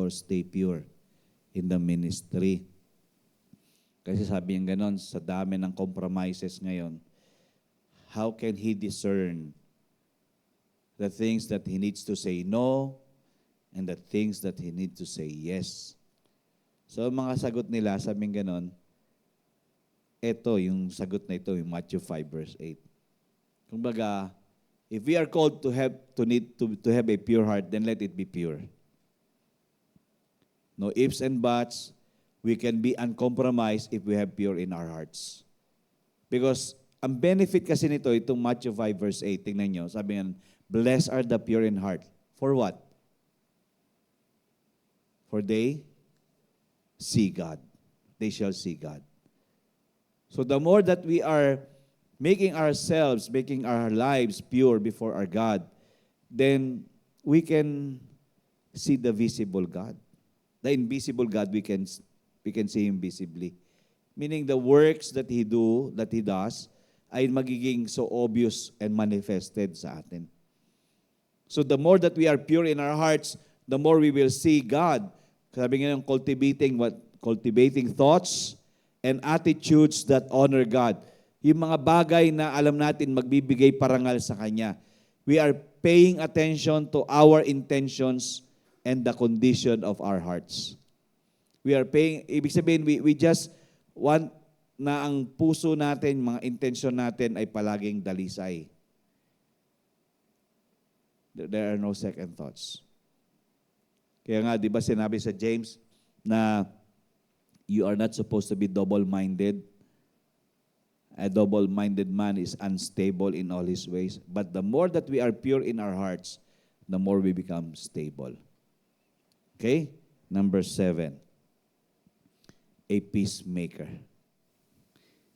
stay pure in the ministry? Kasi sabi niya ganon, sa dami ng compromises ngayon, how can he discern the things that he needs to say no and the things that he needs to say yes? So, mga sagot nila, sabi niya ganon, ito, yung sagot na ito, yung Matthew 5 verse 8. Kumbaga, if we are called to have a pure heart, then let it be pure. No ifs and buts. We can be uncompromised if we have pure in our hearts. Because ang benefit kasi nito, itong Matthew 5 verse 8, tingnan nyo, sabi nga, blessed are the pure in heart. For what? For they see God. They shall see God. So the more that we are making our lives pure before our God, then we can see the visible God. The invisible God, we can see Him visibly. Meaning the works that He does, ay magiging so obvious and manifested sa atin. So the more that we are pure in our hearts, the more we will see God. Sabi nga yung cultivating thoughts and attitudes that honor God. Yung mga bagay na alam natin magbibigay parangal sa Kanya. We are paying attention to our intentions and the condition of our hearts. We are paying, ibig sabihin, we just want na ang puso natin, mga intensyon natin ay palaging dalisay. There are no second thoughts. Kaya nga, di ba sinabi sa James na you are not supposed to be double-minded. A double-minded man is unstable in all his ways. But the more that we are pure in our hearts, the more we become stable. Okay? Number 7. A peacemaker.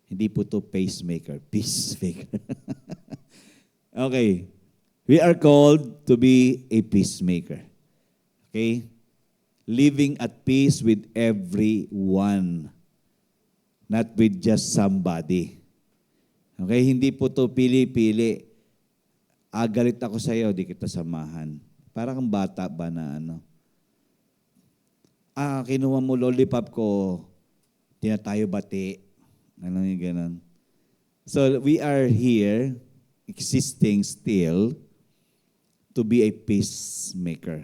Hindi po to pacemaker. Peacemaker. Okay. We are called to be a peacemaker. Okay? Living at peace with everyone. Not with just somebody. Okay? Hindi po to pili-pili. Galit ako sa iyo, di kita samahan. Parang kang bata ba na ano? Kinuha mo lollipop ko, di na tayo bati. Ano yung ganun? So, we are here, existing still, to be a peacemaker.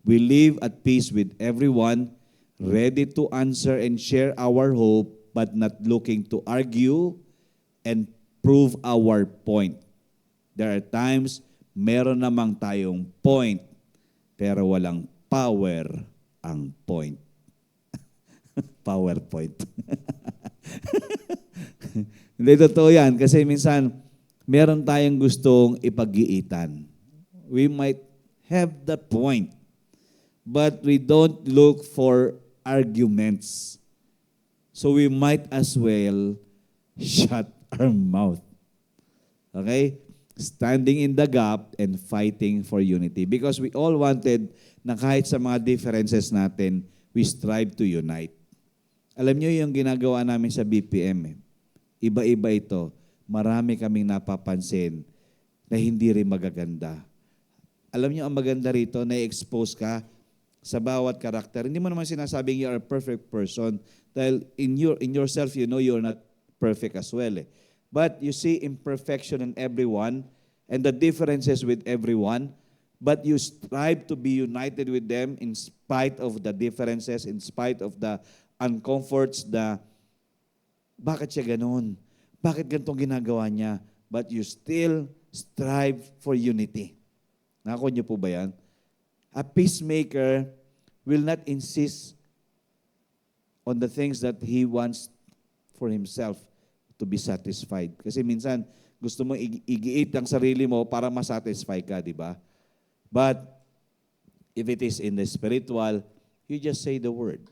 We live at peace with everyone, ready to answer and share our hope, but not looking to argue and prove our point. There are times, meron namang tayong point, pero walang power ang point. PowerPoint. Hindi totoo yan, kasi minsan, meron tayong gustong ipag-iitan. We might have the point, but we don't look for arguments. So we might as well shut our mouth. Okay? Standing in the gap and fighting for unity. Because we all wanted na kahit sa mga differences natin, we strive to unite. Alam niyo yung ginagawa namin sa BPM. Iba-iba ito. Marami kaming napapansin na hindi rin magaganda. Alam niyo, ang maganda rito, na-expose ka sa bawat karakter. Hindi mo naman sinasabing you are a perfect person dahil in yourself, you know you're not perfect as well. But you see imperfection in everyone and the differences with everyone, but you strive to be united with them in spite of the differences, in spite of the uncomforts, bakit siya ganun? Bakit ganitong ginagawa niya? But you still strive for unity. Nako niyo po ba yan? A peacemaker will not insist on the things that he wants for himself to be satisfied. Kasi minsan, gusto mo igiit ang sarili mo para masatisfy ka, di ba? But, if it is in the spiritual, you just say the word.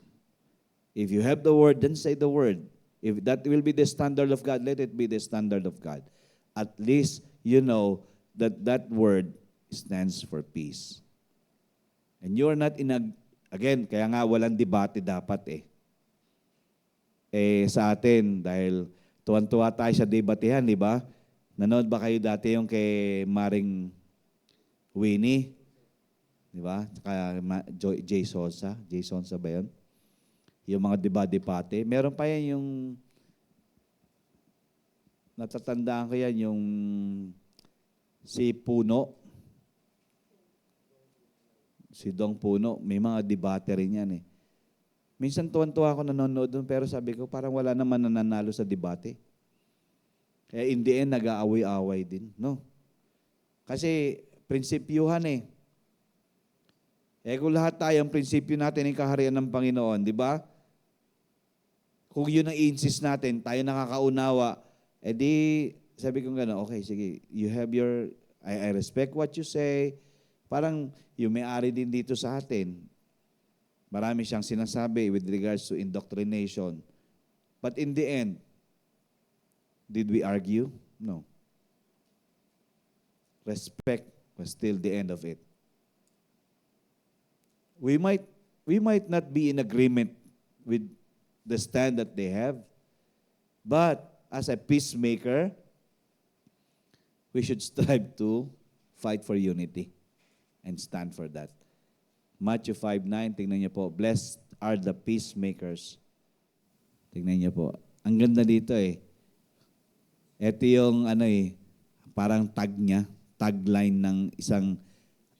If you have the word, then say the word. If that will be the standard of God, let it be the standard of God. At least, you know that that word stands for peace. And you're not again, kaya nga walang debate dapat sa atin, dahil Tuwan-tuwa tayo sa debatehan, di ba? Nanood ba kayo dati yung kay Maring Winnie? Di ba? Saka Jay Sonsa. Jay Sonsa ba yun? Yung mga debate. Meron pa yan yung natatandaan ko yan yung si Puno. Si Dong Puno. May mga debate rin yan eh. Minsan tuwan-tuwa ako nanonood doon pero sabi ko parang wala naman nananalo sa debate. Kaya in the end, nag-aaway-away din. No? Kasi prinsipyuhan eh. Kung lahat tayo, ang prinsipyo natin ay kaharian ng Panginoon, di ba? Kung yun ang i-insist natin, tayo nakakaunawa, di, sabi ko gano'n, okay, sige, you have your, I respect what you say. Parang yung may-ari din dito sa atin. Marami siyang sinasabi with regards to indoctrination. But in the end, did we argue? No. Respect was still the end of it. We might not be in agreement with the stand that they have, but as a peacemaker, we should strive to fight for unity and stand for that. Matthew 5:9, tingnan niyo po, blessed are the peacemakers. Tingnan niyo po. Ang ganda dito eh. Ito yung parang tagline ng isang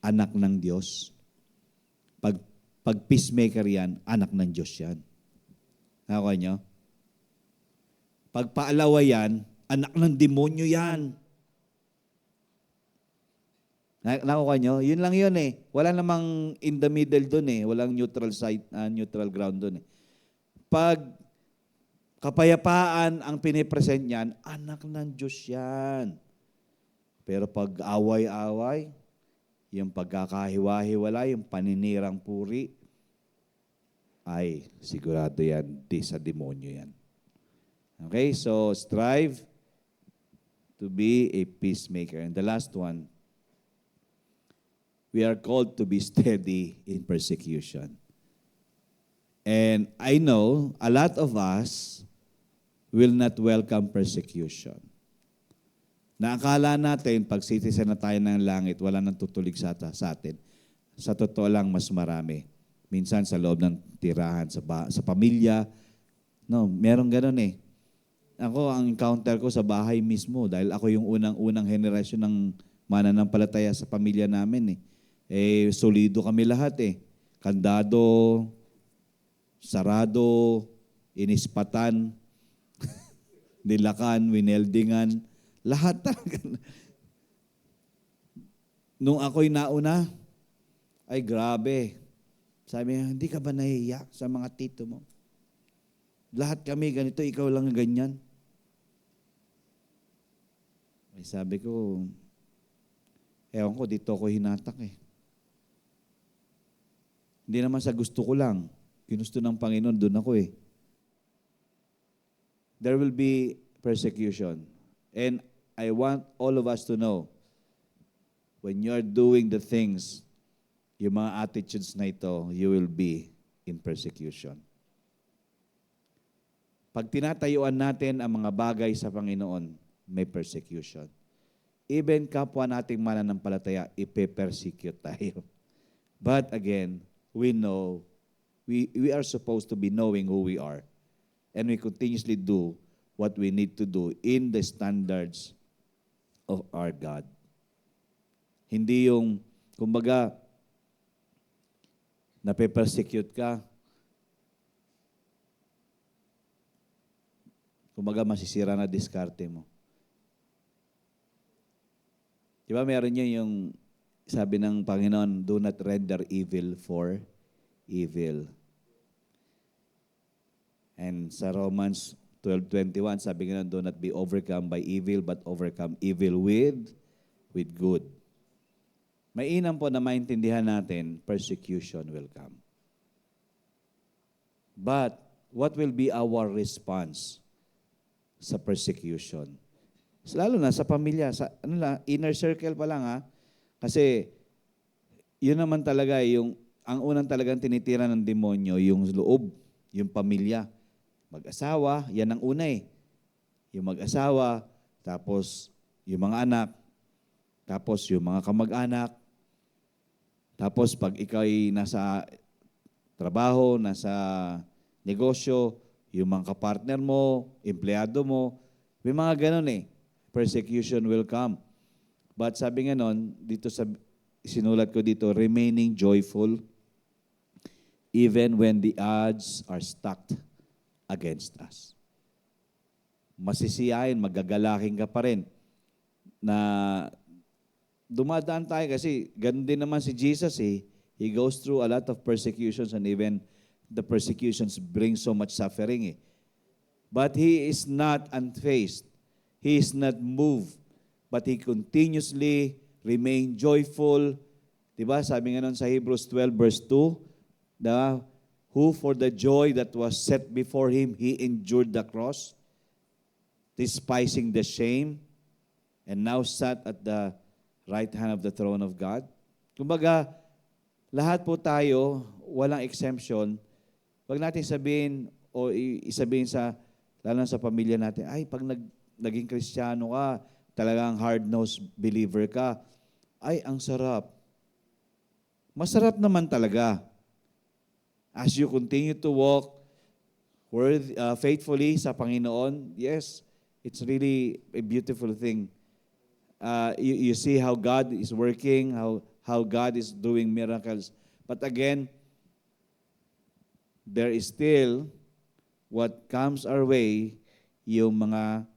anak ng Diyos. Pag peacemaker yan, anak ng Diyos yan. Nakuha niyo? Pag paalawa yan, anak ng demonyo yan. Nakuha nyo? Yun lang yun eh. Wala namang in the middle dun eh. Walang neutral site, neutral ground dun eh. Pag kapayapaan ang pinipresent niyan, anak ng Diyos yan. Pero pag away-away, yung pagkakahiwa-hiwala, yung paninirang puri, ay sigurado yan, di sa demonyo yan. Okay, so strive to be a peacemaker. And the last one, we are called to be steady in persecution. And I know a lot of us will not welcome persecution. Naakala natin, pag citizen na tayo ng langit, wala nang tutulig sa atin. Sa totoo lang, mas marami. Minsan sa loob ng tirahan, sa pamilya. No, merong ganun eh. Ako, ang encounter ko sa bahay mismo, dahil ako yung unang henerasyon ng mananampalataya sa pamilya namin eh. Solido kami lahat eh. Kandado, sarado, inispatan, nilakan, wineldingan, lahat talaga. Nung ako'y nauna, ay grabe. Sabi niya, hindi ka ba nahihiya sa mga tito mo? Lahat kami ganito, ikaw lang ganyan. Ay sabi ko, ewan ko, dito ako hinatak eh. Hindi naman sa gusto ko lang. Ginusto ng Panginoon, doon ako eh. There will be persecution. And I want all of us to know, when you are doing the things, yung mga attitudes na ito, you will be in persecution. Pag tinatayuan natin ang mga bagay sa Panginoon, may persecution. Even kapwa nating mananampalataya, ipe-persecute tayo. But again, we know, we are supposed to be knowing who we are. And we continuously do what we need to do in the standards of our God. Hindi yung, kumbaga, nape-persecute ka, kumbaga masisira na diskarte mo. Diba meron niya yung sabi ng Panginoon, do not render evil for evil. And sa Romans 12:21, sabi nga, do not be overcome by evil, but overcome evil with good. Mainam po na maintindihan natin, persecution will come. But, what will be our response sa persecution? Lalo na sa pamilya, sa inner circle pa lang ha. Kasi, yun naman talaga, ang unang talagang tinitira ng demonyo, yung loob, yung pamilya. Mag-asawa, yan ang una eh. yung mag-asawa, tapos yung mga anak, tapos yung mga kamag-anak, tapos pag ikaw ay nasa trabaho, nasa negosyo, yung mga kapartner mo, empleyado mo, may mga ganun eh. Persecution will come. But sabi nga nun, dito sa sinulat ko dito, remaining joyful even when the odds are stacked against us. Masisiyahin, magagalaking ka pa rin na dumadaan tayo kasi ganun din naman si Jesus eh. He goes through a lot of persecutions and even the persecutions bring so much suffering eh. But He is not unfazed. He is not moved. But He continuously remain joyful. Diba? Sabi nga nun sa Hebrews 12 verse 2, who for the joy that was set before Him, He endured the cross, despising the shame, and now sat at the right hand of the throne of God. Kumbaga, lahat po tayo, walang exemption. Wag natin sabihin o isabihin sa, lalo na sa pamilya natin, ay, pag naging Kristiyano ka, talagang hard-nosed believer ka, ay, ang sarap. Masarap naman talaga. As you continue to walk faithfully sa Panginoon, yes, it's really a beautiful thing. You see how God is working, how God is doing miracles. But again, there is still what comes our way, yung mga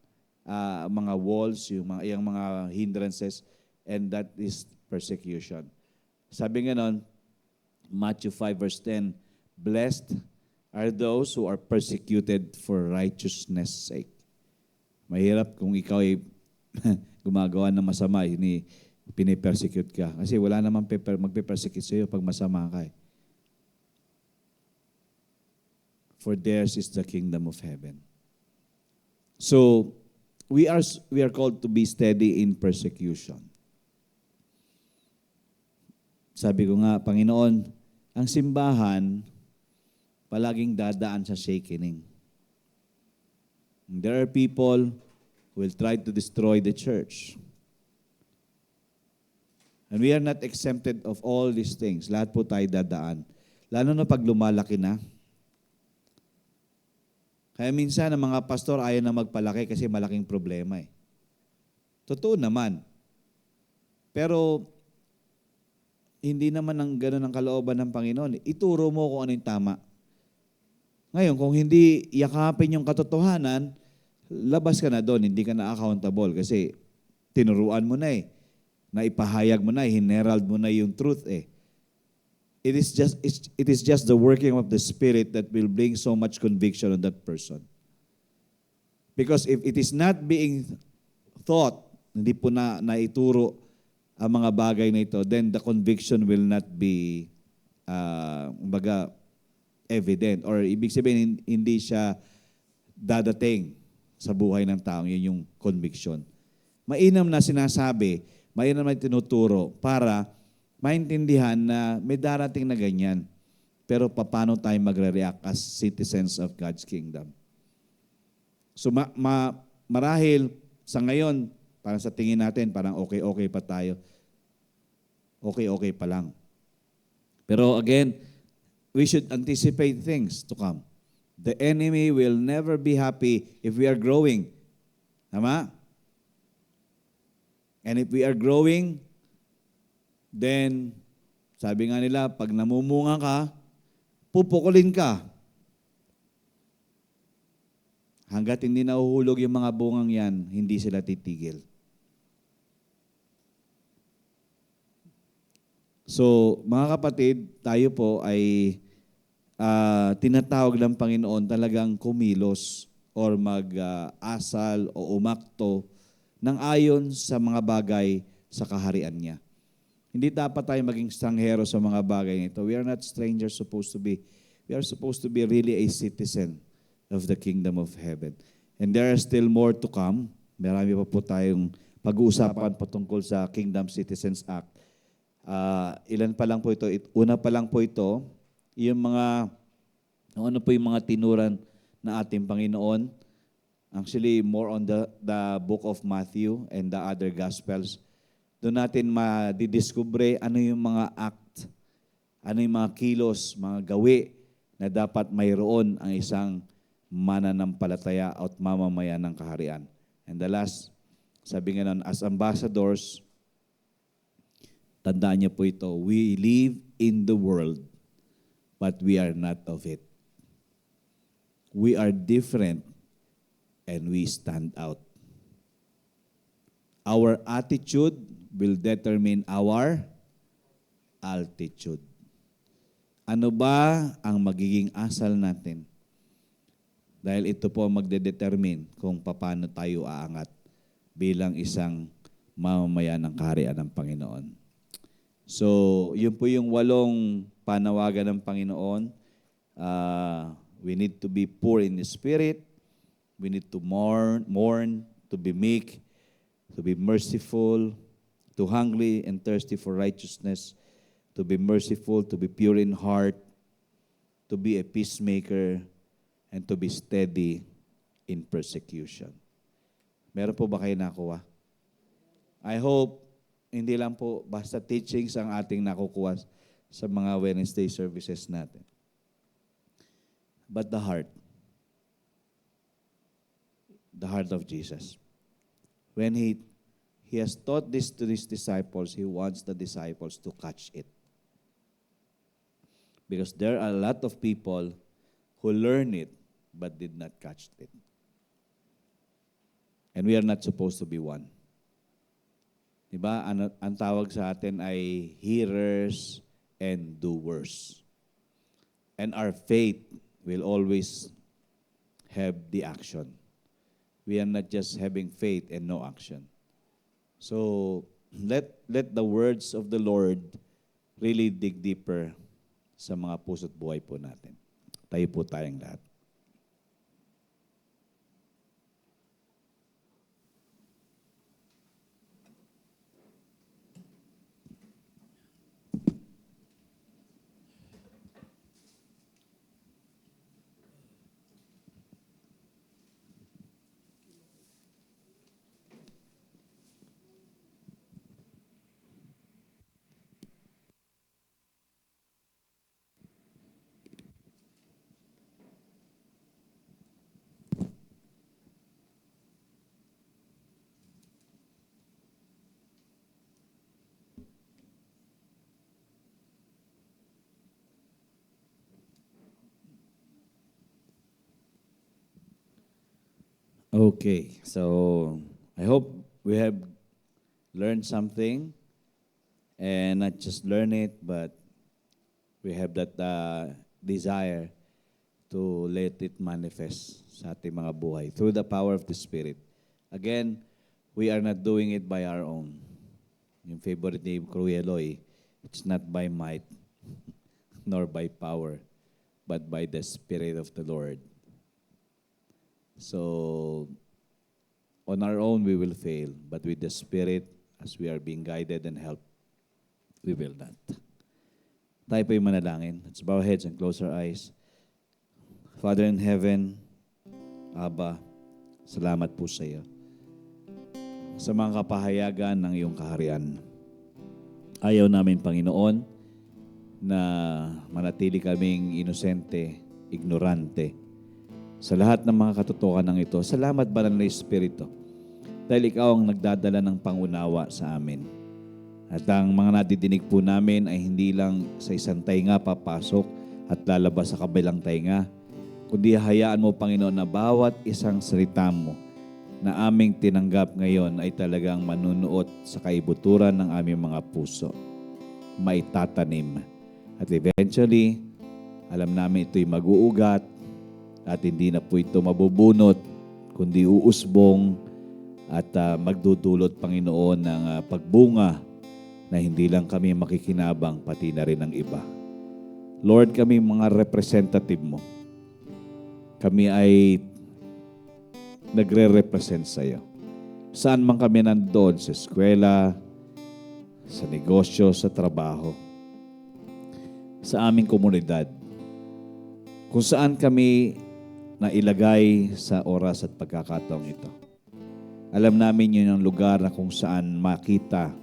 walls, yung mga hindrances, and that is persecution. Sabi nga nun, Matthew 5 verse 10, blessed are those who are persecuted for righteousness' sake. Mahirap kung ikaw ay gumagawa ng masama, pinipersecute ka. Kasi wala namang magpe-persecute sa iyo pag masama ka eh. For theirs is the kingdom of heaven. So, we are called to be steady in persecution. Sabi ko nga, Panginoon, ang simbahan palaging dadaan sa shakening. There are people who will try to destroy the church. And we are not exempted of all these things. Lahat po tayo dadaan. Lalo na pag lumalaki na. Kaya minsan ang mga pastor ayaw na magpalaki kasi malaking problema eh. Totoo naman. Pero hindi naman ang gano'n ang kalooban ng Panginoon. Ituro mo kung ano yung tama. Ngayon, kung hindi yakapin yung katotohanan, labas ka na doon, hindi ka na accountable kasi tinuruan mo na eh. Naipahayag mo na, hinerald mo na yung truth eh. It is just the working of the Spirit that will bring so much conviction on that person. Because if it is not being taught, hindi po na naituro ang mga bagay na ito, then the conviction will not be evident. Or ibig sabihin, hindi siya dadating sa buhay ng tao. Yun yung conviction. Mainam na sinasabi, mainam na tinuturo para maintindihan na may darating na ganyan. Pero paano tayo magre-react as citizens of God's kingdom? So marahil sa ngayon, parang sa tingin natin, parang okay pa tayo. Okay pa lang. Pero again, we should anticipate things to come. The enemy will never be happy if we are growing. Tama? And if we are growing, then, sabi nga nila, pag namumunga ka, pupukulin ka. Hanggat hindi nahuhulog yung mga bungang yan, hindi sila titigil. So, mga kapatid, tayo po ay tinatawag ng Panginoon talagang kumilos or mag-asal o umakto ng ayon sa mga bagay sa kaharian niya. Hindi dapat tayo maging stranghero sa mga bagay nito. We are not strangers supposed to be. We are supposed to be really a citizen of the kingdom of heaven. And there are still more to come. Marami pa po tayong pag-uusapan patungkol sa Kingdom Citizens Act. Ilan pa lang po ito? Una pa lang po ito, yung ano po yung mga tinuran na ating Panginoon Actually, more on the book of Matthew and the other Gospels. Doon natin madidiskubre ano yung mga act, ano yung mga kilos, mga gawi na dapat mayroon ang isang mananampalataya at mamamayan ng kaharian. And the last, sabi nga nun, as ambassadors, tandaan niyo po ito, we live in the world, but we are not of it. We are different and we stand out. Our attitude will determine our altitude. Ano ba ang magiging asal natin? Dahil ito po magdedetermine kung paano tayo aangat bilang isang mamamayan ng kaharian ng Panginoon. So, yun po yung 8 panawagan ng Panginoon. We need to be poor in the spirit. We need to mourn, to be meek, to be merciful, to hungry and thirsty for righteousness, to be merciful, to be pure in heart, to be a peacemaker, and to be steady in persecution. Meron po ba kayo nakuha? I hope hindi lang po basta teachings ang ating nakukuha sa mga Wednesday services natin. But the heart of Jesus. When He has taught this to His disciples, He wants the disciples to catch it. Because there are a lot of people who learn it but did not catch it. And we are not supposed to be one. Diba? Ang tawag sa atin ay hearers and doers. And our faith will always have the action. We are not just having faith and no action. So, let the words of the Lord really dig deeper sa mga puso't buhay po natin. Tayo po tayong lahat. Okay, so I hope we have learned something and not just learn it, but we have that desire to let it manifest sa ating mga buhay through the power of the Spirit. Again, we are not doing it by our own. Yung favorite ni Crueloy, it's not by might nor by power, but by the Spirit of the Lord. So, on our own, we will fail. But with the Spirit, as we are being guided and helped, we will not. Tayo po yung manalangin. Let's bow our heads and close our eyes. Father in heaven, Abba, salamat po sa iyo sa mga kapahayagan ng iyong kaharian. Ayaw namin, Panginoon, na manatili kaming inosente, ignorante, sa lahat ng mga katotohanan ng ito. Salamat, Banal na Espiritu, dahil ikaw ang nagdadala ng pangunawa sa amin. At ang mga nadidinig po namin ay hindi lang sa isang tainga papasok at lalabas sa kabilang tainga, kundi hayaan mo, Panginoon, na bawat isang salita mo na aming tinanggap ngayon ay talagang manunuot sa kaibuturan ng aming mga puso, maitatanim. At eventually, alam namin ito'y mag-uugat, at hindi na po ito mabubunot, kundi uusbong at magdudulot, Panginoon, ng pagbunga na hindi lang kami makikinabang, pati na rin ang iba. Lord, kami mga representative mo. Kami ay nagre-represent sa iyo. Saan man kami nandoon, sa eskwela, sa negosyo, sa trabaho, sa aming komunidad, kung saan kami na ilagay sa oras at pagkakataong ito. Alam namin yun ang lugar na kung saan makita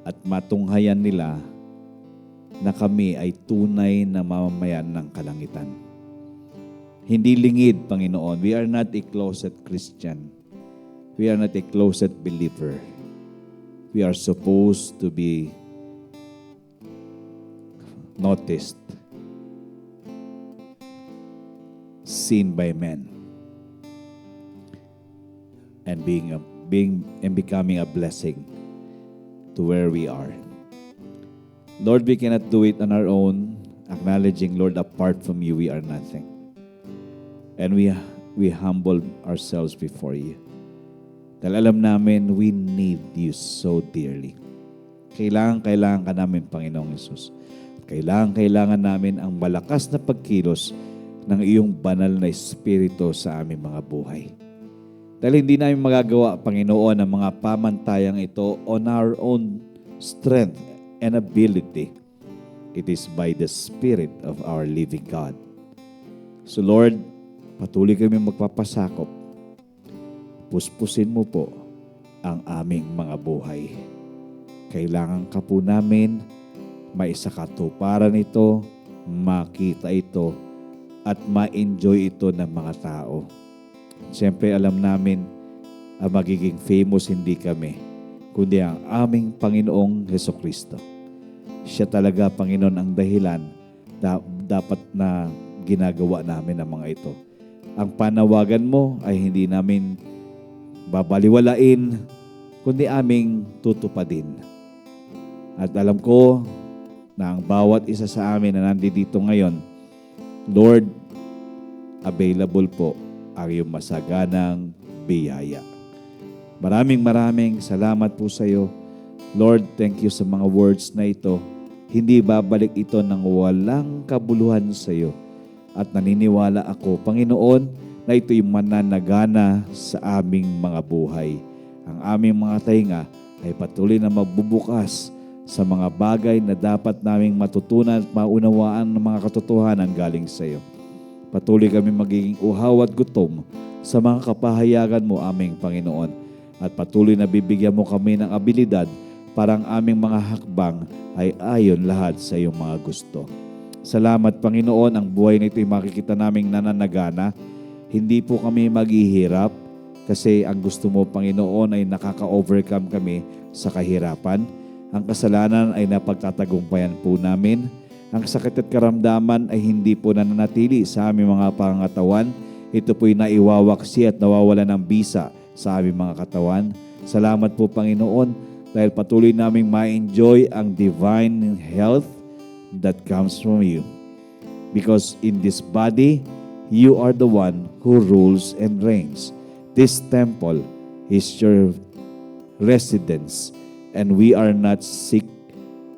at matunghayan nila na kami ay tunay na mamamayan ng kalangitan. Hindi lingid, Panginoon. We are not a closet Christian. We are not a closet believer. We are supposed to be noticed, seen by men, and becoming a blessing to where we are. Lord, we cannot do it on our own, acknowledging, Lord, apart from you, we are nothing. And we humble ourselves before you. Dahil alam namin, we need you so dearly. Kailangan ka namin, Panginoong Yesus. Kailangan namin ang malakas na pagkilos ng iyong banal na Espiritu sa aming mga buhay. Dahil hindi namin magagawa, Panginoon, ang mga pamantayang ito on our own strength and ability. It is by the Spirit of our living God. So Lord, patuloy kami magpapasakop. Puspusin mo po ang aming mga buhay. Kailangan ka po namin maisakatuparan ito, makita ito, at ma-enjoy ito ng mga tao. Siyempre, alam namin ang magiging famous hindi kami, kundi ang aming Panginoong Hesukristo. Siya talaga, Panginoon, ang dahilan dapat na ginagawa namin ang mga ito. Ang panawagan mo ay hindi namin babaliwalain, kundi aming tutupadin. At alam ko na ang bawat isa sa amin na nandito ngayon, Lord, available po ang iyong masaganang biyaya. Maraming salamat po sa iyo. Lord, thank you sa mga words na ito. Hindi babalik ito ng walang kabuluhan sa iyo. At naniniwala ako, Panginoon, na ito'y mananagana sa aming mga buhay. Ang aming mga tainga ay patuloy na magbubukas sa mga bagay na dapat naming matutunan at maunawaan ng mga katotohanan galing sa iyo. Patuloy kami magiging uhaw at gutom sa mga kapahayagan mo, aming Panginoon. At patuloy na bibigyan mo kami ng abilidad para ang aming mga hakbang ay ayon lahat sa iyong mga gusto. Salamat, Panginoon, ang buhay na ito'y makikita naming nananagana. Hindi po kami maghihirap kasi ang gusto mo, Panginoon, ay nakaka-overcome kami sa kahirapan. Ang kasalanan ay napagtatagumpayan po namin. Ang sakit at karamdaman ay hindi po nananatili sa aming mga pangatawan. Ito po'y naiwawaksi at nawawala ng bisa sa aming mga katawan. Salamat po, Panginoon, dahil patuloy naming ma-enjoy ang divine health that comes from you. Because in this body, you are the one who rules and reigns. This temple is your residence, and we are not sick,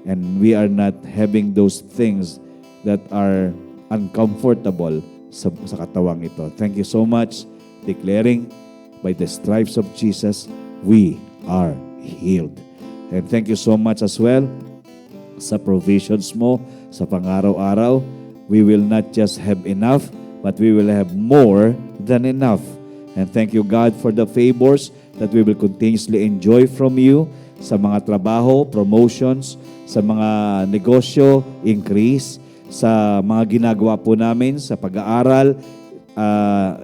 and we are not having those things that are uncomfortable sa katawang ito. Thank you so much, declaring by the stripes of Jesus, we are healed. And thank you so much as well sa provisions mo sa pang-araw-araw. We will not just have enough, but we will have more than enough. And thank you, God, for the favors that we will continuously enjoy from you sa mga trabaho, promotions, sa mga negosyo, increase, sa mga ginagawa po namin sa pag-aaral,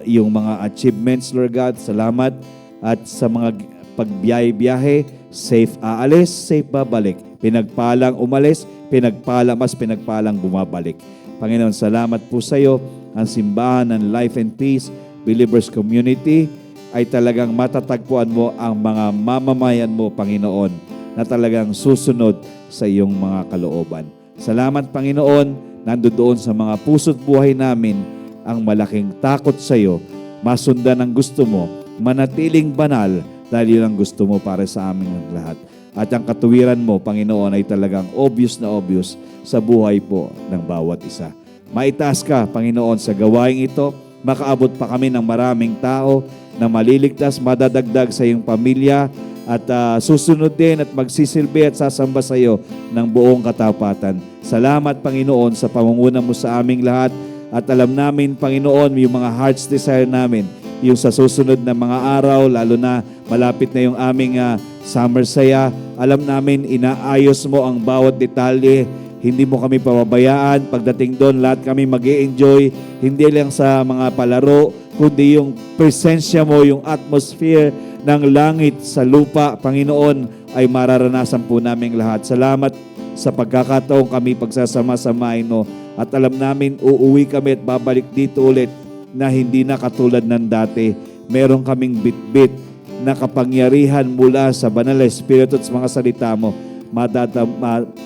yung mga achievements, Lord God, salamat. At sa mga pagbiyahe-biyahe, safe aalis, safe babalik. Pinagpalang umalis, pinagpalang bumabalik. Panginoon, salamat po sa iyo. Ang simbahan ng Life and Peace Believers Community ay talagang matatagpuan mo ang mga mamamayan mo, Panginoon, na talagang susunod sa iyong mga kalooban. Salamat, Panginoon, nandoon sa mga puso't buhay namin ang malaking takot sa iyo, masundan ang gusto mo, manatiling banal dahil yun ang gusto mo para sa aming lahat. At ang katuwiran mo, Panginoon, ay talagang obvious na obvious sa buhay po ng bawat isa. Maitaas ka, Panginoon, sa gawaing ito. Makaabot pa kami ng maraming tao na maliligtas, madadagdag sa iyong pamilya at susunod din at magsisilbi at sasamba sa iyo ng buong katapatan. Salamat, Panginoon, sa pamumuno mo sa aming lahat At alam namin, Panginoon, yung mga heart's desire namin, yung sa susunod na mga araw, lalo na malapit na yung aming summer saya, alam namin, inaayos mo ang bawat detalye. Hindi mo kami pababayaan. Pagdating doon, lahat kami mag-i-enjoy. Hindi lang sa mga palaro, kundi yung presensya mo, yung atmosphere ng langit sa lupa, Panginoon, ay mararanasan po namin lahat. Salamat sa pagkakataong kami pagsasama-samain mo. At alam namin, uuwi kami at babalik dito ulit na hindi na katulad ng dati. Meron kaming bitbit na kapangyarihan mula sa Banal na Espiritu at sa mga salita mo.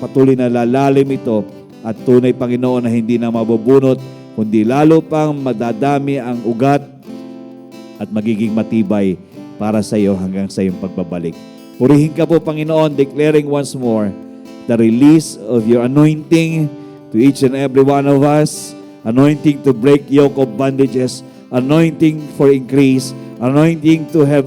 Patuloy na lalalim ito at tunay, Panginoon, na hindi na mabubunot, kundi lalo pang madadami ang ugat at magiging matibay para sa iyo hanggang sa iyong pagbabalik. Purihin ka po, Panginoon, declaring once more the release of your anointing to each and every one of us, anointing to break yoke of bondages, anointing for increase, anointing to have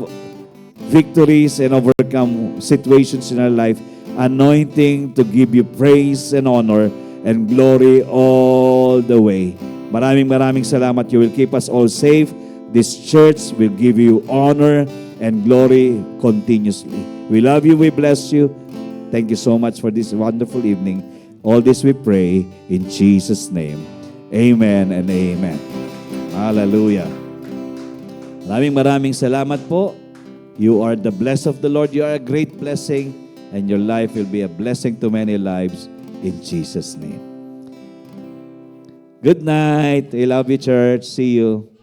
victories and overcome situations in our life, anointing to give you praise and honor and glory all the way. Maraming salamat. You will keep us all safe. This church will give you honor and glory continuously. We love you. We bless you. Thank you so much for this wonderful evening. All this we pray in Jesus' name. Amen and amen. Hallelujah. Maraming salamat po. You are the blessed of the Lord. You are a great blessing, and your life will be a blessing to many lives in Jesus' name. Good night. I love you, church. See you.